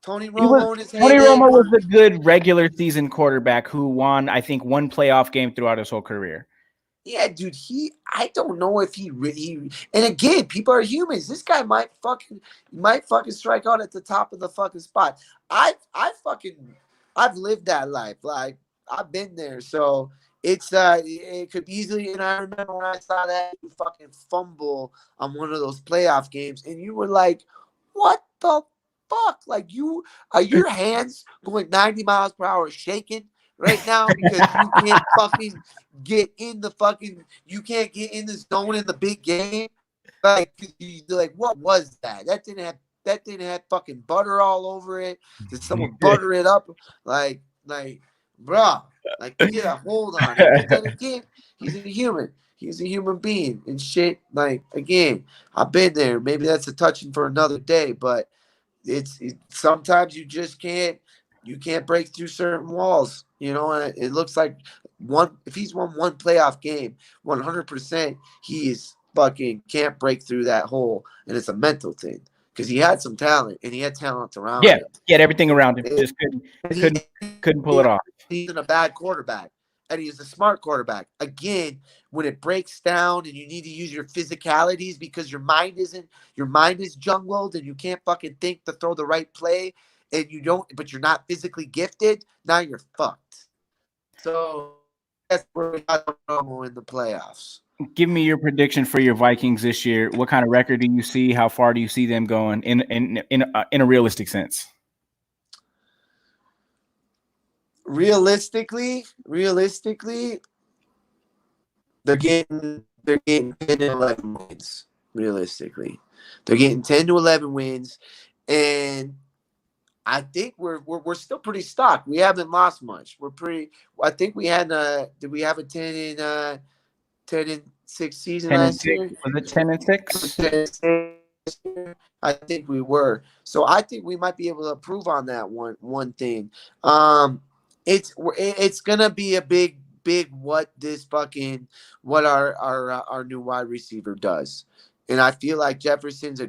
Tony Romo was a good regular season quarterback who won, I think, one playoff game throughout his whole career. Yeah, dude. I don't know if he. And again, people are humans. This guy might fucking strike out at the top of the fucking spot. I've lived that life. Like I've been there. So it could easily. And I remember when I saw that you fucking fumble on one of those playoff games, and you were like, "What the fuck?" Like your hands going 90 miles per hour shaking right now because you can't fucking get in the fucking. You can't get in the zone in the big game. Like what was that? That didn't have fucking butter all over it. Did someone butter it up? Like, bruh, like get a hold on it. But then again, he's a human. He's a human being and shit. Like again, I've been there. Maybe that's a touching for another day, but it's sometimes you just can't break through certain walls, and it looks like if he's won one playoff game 100%, he is fucking can't break through that hole, and it's a mental thing because he had some talent and he had talent around him. He had everything around him, just couldn't pull it off. He's a bad quarterback, and he's a smart quarterback. Again, when it breaks down and you need to use your physicalities because your mind is jungled and you can't fucking think to throw the right play, and but you're not physically gifted, now you're fucked. So that's where we got Romo in the playoffs. Give me your prediction for your Vikings this year. What kind of record do you see? How far do you see them going in a realistic sense? Realistically, they're getting 10 to 11 wins. Realistically, they're getting 10 to 11 wins, and I think we're still pretty stocked. We haven't lost much. I think we had did we have a 10 and 6 season last year? Was it 10 and 6? I think we were. So I think we might be able to improve on that one thing. It's gonna be a big what our new wide receiver does, and I feel like Jefferson's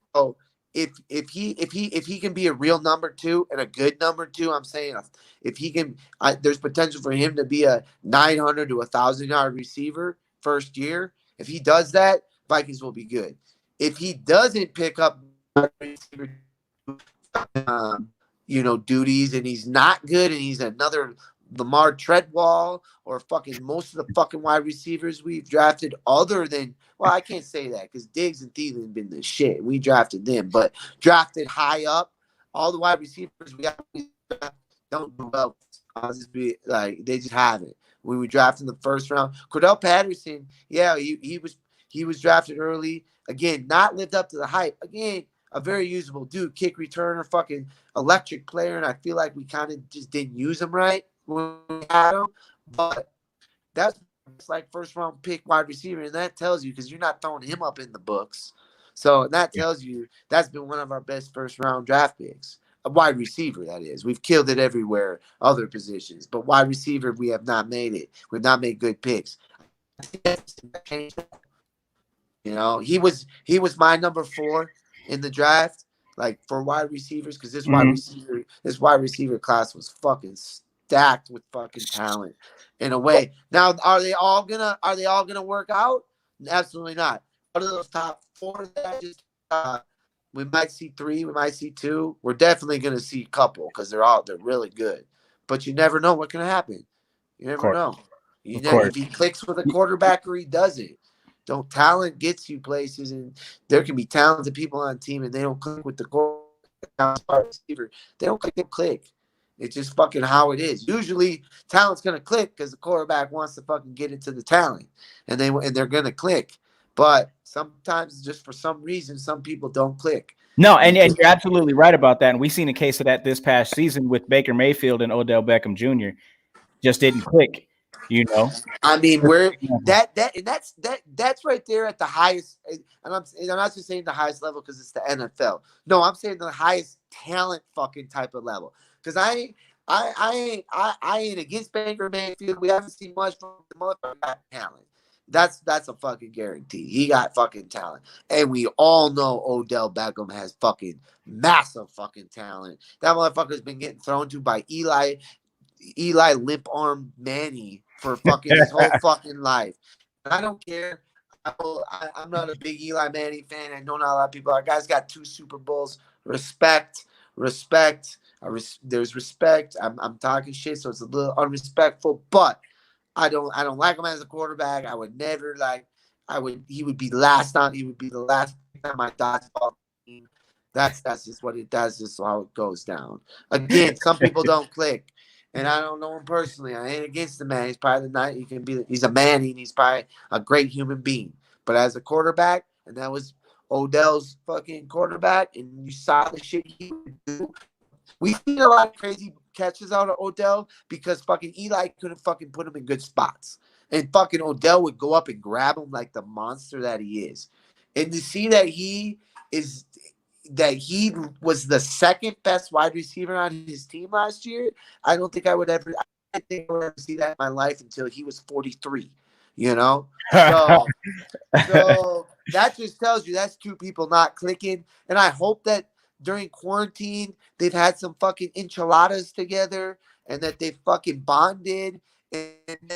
so if he can be a real number 2 and a good number 2, I'm saying if he can, there's potential for him to be a 900 to 1,000 yard receiver first year. If he does that, Vikings will be good. If he doesn't pick up receiver, duties, and he's not good, and he's another Lamar Treadwell or fucking most of the fucking wide receivers we've drafted other than, well, I can't say that because Diggs and Thielen been the shit. We drafted them, but drafted high up, all the wide receivers we don't do well. They just haven't. When we drafted in the first round, Cordell Patterson, he was drafted early. Again, not lived up to the hype. Again, a very usable dude, kick returner, fucking electric player, and I feel like we kind of just didn't use him right when we had him. But that's like first round pick wide receiver, and that tells you because you're not throwing him up in the books. So that tells you that's been one of our best first round draft picks. A wide receiver, that is. We've killed it everywhere, other positions. But wide receiver, we have not made it. We've not made good picks. You know, he was my number 4 in the draft, like for wide receivers, because this wide receiver class was fucking stacked with fucking talent in a way. Now, are they all gonna work out? Absolutely not. Out of those top 4 that I just we might see 3, we might see 2. We're definitely gonna see a couple because they're really good. But you never know what can happen. You never know. If he clicks with a quarterback or he doesn't. Don't talent gets you places, and there can be talented people on a team, and they don't click with the receiver. They don't click. It's just fucking how it is. Usually, talent's gonna click because the quarterback wants to fucking get into the talent, and they're gonna click. But sometimes, just for some reason, some people don't click. No, and you're absolutely right about that. And we've seen a case of that this past season with Baker Mayfield and Odell Beckham Jr. Just didn't click. You know, I mean, that's right there at the highest, and I'm not just saying the highest level because it's the NFL. No, I'm saying the highest talent fucking type of level. Because I ain't against Baker Mayfield. We haven't seen much from the motherfucker got talent. That's a fucking guarantee. He got fucking talent, and we all know Odell Beckham has fucking massive fucking talent. That motherfucker's been getting thrown to by Eli limp arm Manny for fucking his whole fucking life. And I don't care. I'm not a big Eli Manning fan. I know not a lot of people are. Guys got 2 Super Bowls. Respect. There's respect. I'm talking shit, so it's a little unrespectful. But I don't like him as a quarterback. I would never like. He would be last on. He would be the last on my dodgeball team. That's just what it does. Just how it goes down. Again, some people don't click. And I don't know him personally. I ain't against the man. He's probably the night. He's a man, and he's probably a great human being. But as a quarterback, and that was Odell's fucking quarterback, and you saw the shit he would do. We've seen a lot of crazy catches out of Odell because fucking Eli couldn't fucking put him in good spots. And fucking Odell would go up and grab him like the monster that he is. And to see that he was the second best wide receiver on his team last year, I don't think I would ever see that in my life until he was 43, you know? So that just tells you that's 2 people not clicking. And I hope that during quarantine, they've had some fucking enchiladas together and that they fucking bonded and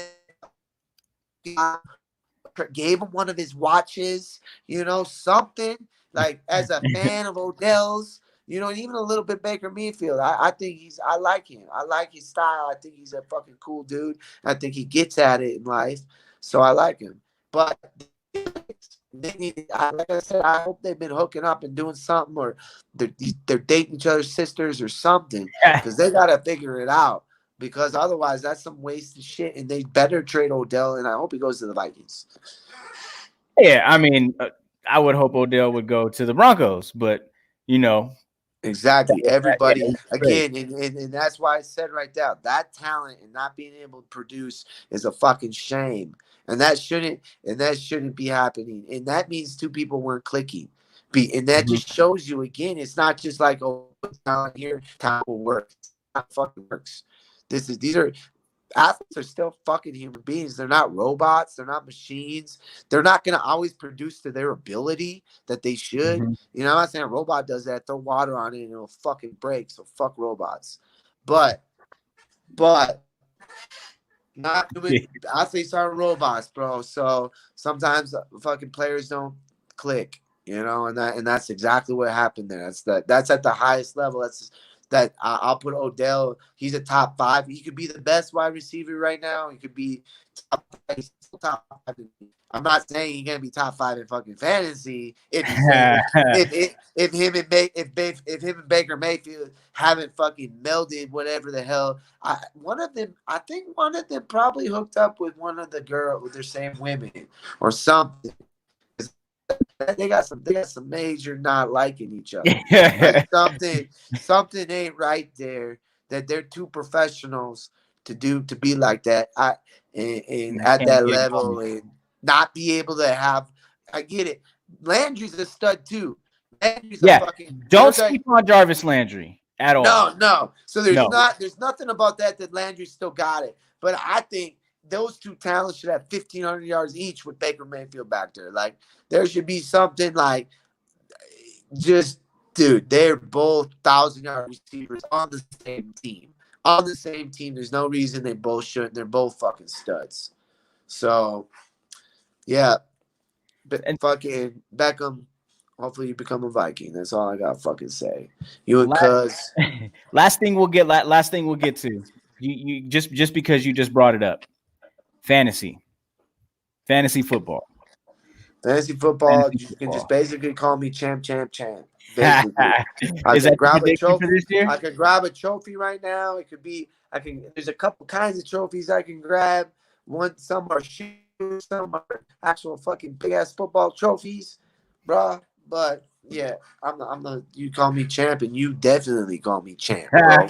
gave him one of his watches, you know, something. Like, as a fan of Odell's, you know, and even a little bit Baker Mayfield, I think I like him. I like his style. I think he's a fucking cool dude. I think he gets at it in life. So I like him. But like I said, I hope they've been hooking up and doing something, or they're dating each other's sisters or something, because they got to figure it out. Because otherwise, that's some wasted shit, and they better trade Odell, and I hope he goes to the Vikings. Yeah, I mean, I would hope Odell would go to the Broncos, but, you know. Exactly. Everybody, again, and that's why I said right there, that talent and not being able to produce is a fucking shame. And that shouldn't be happening. And that means 2 people weren't clicking. And that just shows you, again, it's not just like, oh, talent here, talent will work. It's not fucking works. These are athletes are still fucking human beings. They're not robots. They're not machines. They're not going to always produce to their ability that they should. You know, I'm not saying a robot does that. Throw water on it and it'll fucking break. So fuck robots. But not doing athletes are robots, bro. So sometimes fucking players don't click, you know, and that's exactly what happened there. That's at the highest level. I'll put Odell. He's a top 5. He could be the best wide receiver right now. He could be top 5. I'm not saying he's gonna be top 5 in fucking fantasy. If him and Baker Mayfield haven't fucking melded, whatever the hell. I think one of them probably hooked up with one of the girls with their same women or something. They got some major not liking each other. Like something ain't right there. That they're 2 professionals to be like that. And at that level and not be able to have. I get it. Landry's a stud too. Landry's a fucking. Don't sleep on Jarvis Landry. at all. No. So there's No. nothing about that Landry still got it. But I think those two talents should have 1,500 yards each with Baker Mayfield back there. Like there should be something like just, dude, they're both 1,000-yard receivers on the same team. On the same team. There's no reason they both shouldn't. They're both fucking studs. So, yeah. But fucking Beckham, hopefully you become a Viking. That's all I got to fucking say. You and Cuz. Last thing we'll get to. You just because you just brought it up. Fantasy football. Fantasy football, you can just basically call me champ. Basically. Is that grab a trophy for this year? I could grab a trophy right now. It could be there's a couple kinds of trophies I can grab. Some are shoes, some are actual fucking big ass football trophies, bruh. But yeah, you call me champ, and you definitely call me champ, bro.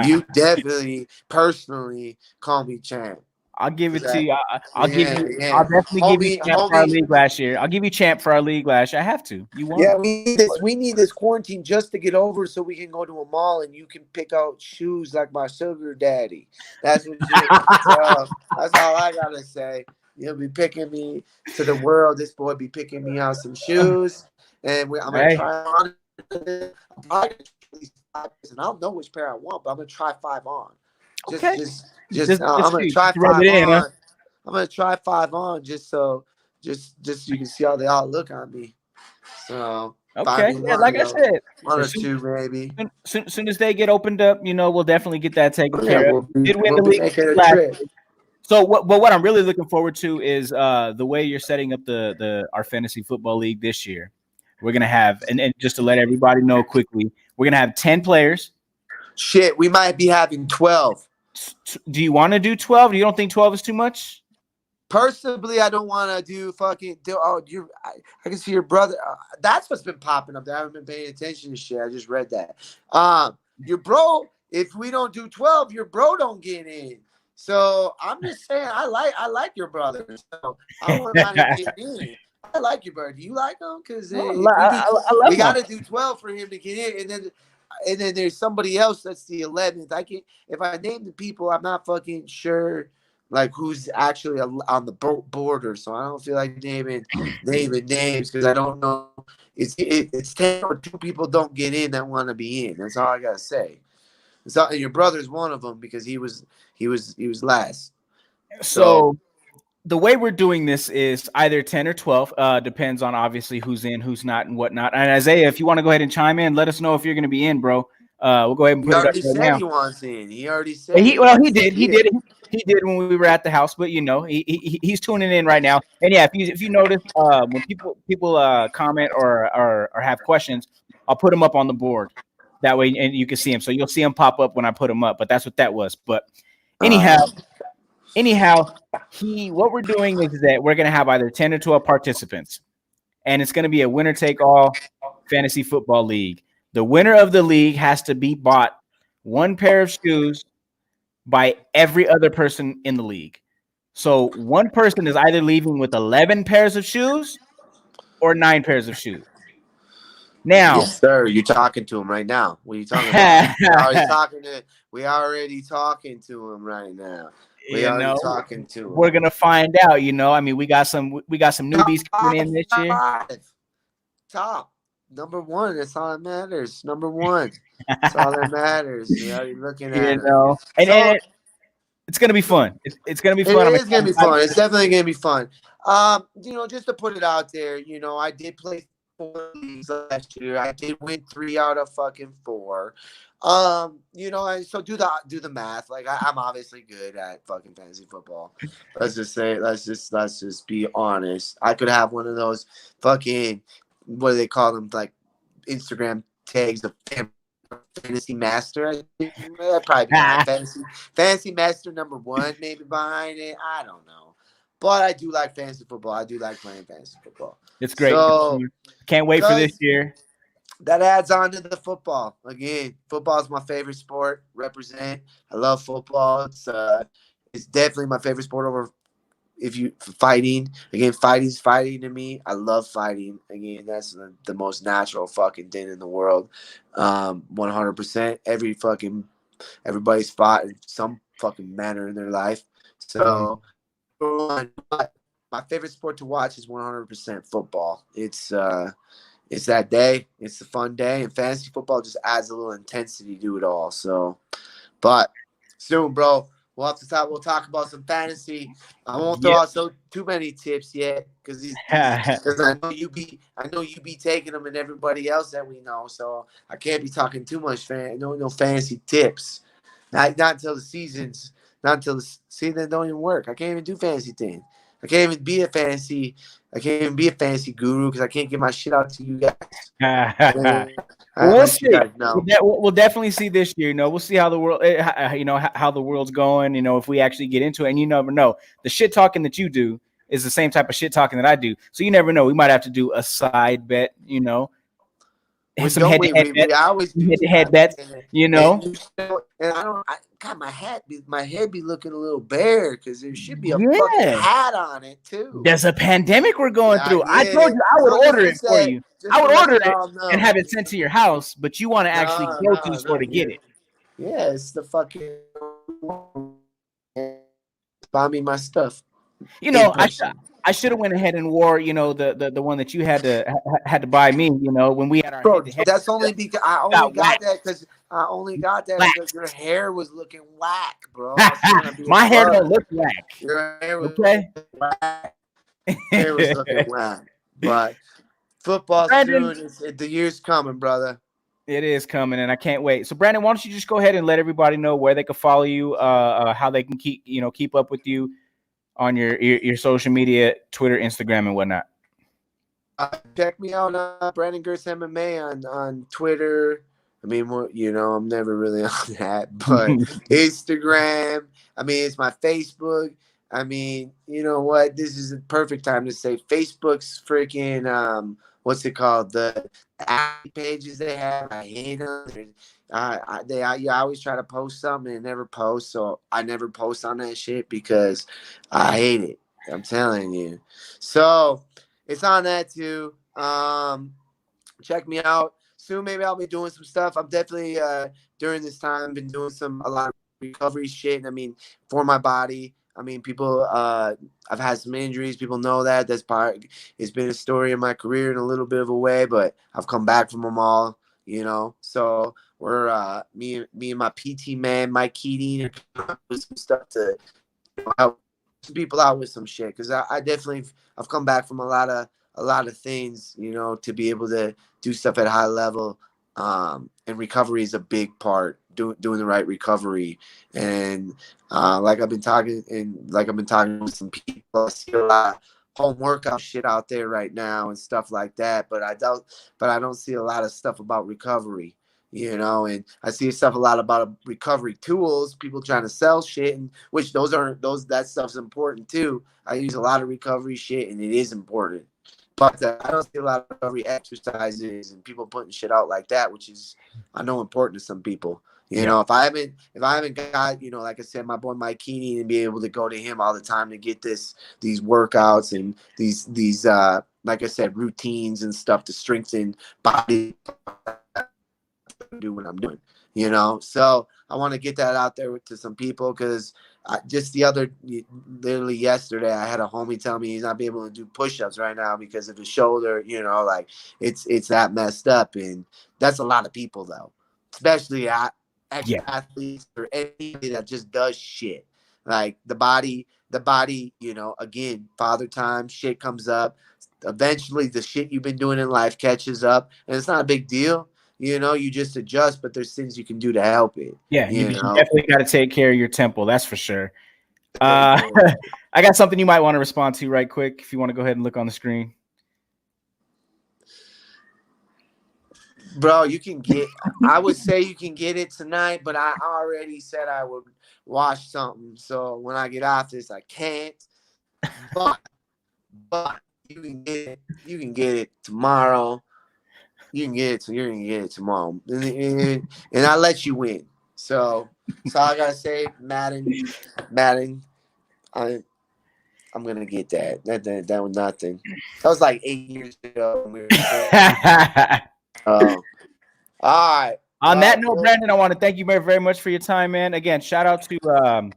You definitely personally call me champ. I'll give it to you. I'll definitely give you champ for our league last year. I'll give you champ for our league last year. I have to. You want? Yeah, we need this quarantine just to get over, so we can go to a mall and you can pick out shoes like my sugar daddy. That's what that's all I gotta say. You'll be picking me to the world. This boy be picking me out some shoes, and I'm gonna try on. And I don't know which pair I want, but I'm gonna try 5 on. I'm gonna try 5 on. I'm gonna try 5 on just so you can see how they all look on me. So okay, yeah, like I said, 1 or 2 maybe. Soon as they get opened up, we'll definitely get that taken care of. Did win the league last year. So what I'm really looking forward to is the way you're setting up our fantasy football league this year. We're gonna have and just to let everybody know quickly, we're gonna have 10 players. Shit, we might be having 12. Do you want to do 12? You don't think 12 is too much? Personally, I don't want to do fucking. I can see your brother. That's what's been popping up there. I haven't been paying attention to shit. I just read that. Your bro. If we don't do 12, your bro don't get in. So I'm just saying, I like your brother. So I want to get in. I like your brother. Do you like him? Because we got to do 12 for him to get in, and then there's somebody else that's the 11th. If I name the people, I'm not fucking sure like who's actually on the border. So I don't feel like naming names because I don't know. It's 10 or 2 people don't get in that want to be in. That's all I gotta say. And your brother's one of them because he was last. So the way we're doing this is either 10 or 12, depends on obviously who's in, who's not, and whatnot. And Isaiah, if you want to go ahead and chime in, let us know if you're going to be in, bro. We'll go ahead and put it up right now. He wants in. He already said. He did. He did when we were at the house, but he's tuning in right now. And yeah, if you notice, when people comment or have questions, I'll put them up on the board. That way, and you can see them. So you'll see them pop up when I put them up. But that's what that was. But anyhow, what we're doing is that we're going to have either 10 or 12 participants, and it's going to be a winner-take-all fantasy football league. The winner of the league has to be bought 1 pair of shoes by every other person in the league. So one person is either leaving with 11 pairs of shoes or 9 pairs of shoes. Now, yes, sir, you're talking to him right now. What are you talking about? We already talking to him right now. Talking to him. We're gonna find out. I mean, we got some newbies coming in this year. Top number 1. That's all that matters. Number 1. That's all that matters. You're already looking at it. And it's gonna be fun. It's gonna be fun. It is gonna be fun. It's definitely gonna be fun. Just to put it out there, I did play 4 leagues last year. I did win 3 out of fucking 4. So do the math. Like I'm obviously good at fucking fantasy football. Let's just be honest. I could have one of those fucking, what do they call them, like Instagram tags of fantasy master. I think that'd probably be fantasy master number 1 maybe behind it. I don't know. But I do like fantasy football. I do like playing fantasy football. It's great. So, can't wait for this year. That adds on to the football. Again, football is my favorite sport. Represent. I love football. It's definitely my favorite sport over if you fighting again, fighting's fighting to me. I love fighting again. That's the most natural fucking thing in the world. 100%. Everybody's fought in some fucking manner in their life. So my favorite sport to watch is 100% football. It's that day. It's a fun day, and fantasy football just adds a little intensity to it all. So, but soon, bro, we'll talk about some fantasy. I won't throw out too many tips yet because I know you be taking them and everybody else that we know. So I can't be talking too much no fantasy tips. Not until the seasons. Not until the season don't even work. I can't even do fantasy things. I can't even be a fantasy guru because I can't get my shit out to you guys. We'll see. We'll definitely see this year. We'll see how the world, how the world's going. If we actually get into it, and you never know, the shit talking that you do is the same type of shit talking that I do. So you never know. We might have to do a side bet. Some head-to-head bets. I always do head-to-head bets. And I don't. God, my head be looking a little bare because there should be a fucking hat on it too. There's a pandemic we're going through. I told you I would order it for you. I would order it and have it sent to your house, but you want to actually go to the store to get it. Yeah, it's the fucking buy me my stuff. I should have went ahead and wore, the one that you had to buy me, when we had our head-to-head. That's only because I only got that because your hair was looking whack, bro. My hair don't look whack. Your hair was okay. Whack. Hair was looking whack. But football soon. The year's coming, brother. It is coming, and I can't wait. So, Brandon, why don't you just go ahead and let everybody know where they can follow you, how they can keep up with you on your social media, Twitter, Instagram, and whatnot. Check me out on Brandon Girtz MMA on Twitter. I mean, I'm never really on that, but Instagram. I mean, it's my Facebook. I mean, you know what? This is the perfect time to say Facebook's freaking what's it called? The pages they have. I hate them. I always try to post something and never post, so I never post on that shit because I hate it. I'm telling you. So it's on that too. Check me out soon. Maybe I'll be doing some stuff. I'm definitely during this time been doing a lot of recovery shit. I mean, for my body. I mean, people. I've had some injuries. People know that. That's part. It's been a story of my career in a little bit of a way, but I've come back from them all. So we're me and my PT man, Mike Keating, with some stuff to help some people out with some shit. Because I definitely I've come back from a lot of things, to be able to do stuff at a high level. And recovery is a big part. Doing the right recovery, and like I've been talking with some people, I see a lot of home workout shit out there right now and stuff like that. But I don't see a lot of stuff about recovery, and I see a lot about recovery tools, people trying to sell shit, and which that stuff's important too. I use a lot of recovery shit, and it is important. But I don't see a lot of recovery exercises and people putting shit out like that, which is, I know, important to some people. If I haven't got, like I said, my boy Mike Keating, and be able to go to him all the time to get these workouts and these like I said, routines and stuff to strengthen body, do what I'm doing, So I want to get that out there to some people because literally yesterday, I had a homie tell me he's not being able to do push-ups right now because of his shoulder. Like it's that messed up, and that's a lot of people though, especially athletes or anybody that just does shit. Like the body, again, father time, shit comes up. Eventually the shit you've been doing in life catches up, and it's not a big deal. You just adjust, but there's things you can do to help it. Yeah, you definitely got to take care of your temple. That's for sure. I got something you might want to respond to right quick. If you want to go ahead and look on the screen. Bro, I would say you can get it tonight, but I already said I would watch something. So when I get off this, I can't. But you can get it tomorrow. You're gonna get it tomorrow. And I'll let you win. So I gotta say, Madden, I I'm gonna get that. That was nothing. That was like 8 years ago. When we were all right. On that note, Brandon, I want to thank you very, very much for your time, man. Again, shout out to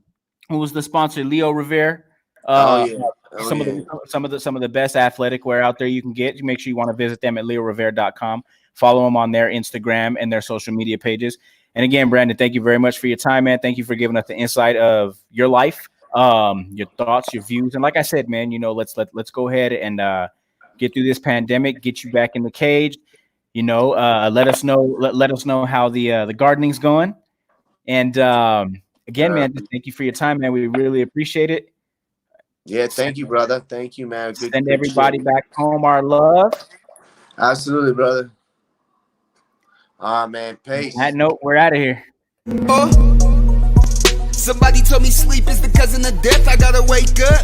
who was the sponsor, Leo Revere. Some of the best athletic wear out there you can get. You make sure you want to visit them at leorevere.com. Follow them on their Instagram and their social media pages. And again, Brandon, thank you very much for your time, man. Thank you for giving us the insight of your life, your thoughts, your views. And like I said, man, let's go ahead and get through this pandemic, get you back in the cage. Let us know how the gardening's going. And again, man, thank you for your time, man. We really appreciate it. Yeah, thank you, brother. Thank you, man. Send everybody back home our love. Absolutely, brother. Man, peace. On that note, we're out of here. Somebody told me sleep is the cousin of death. I gotta wake up.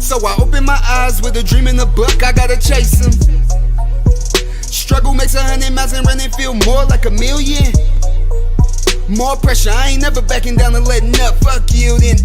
So I open my eyes with a dream in the book. I gotta chase them. Struggle makes 100 miles and running feel more like a million. More pressure, I ain't never backing down and letting up. Fuck you then.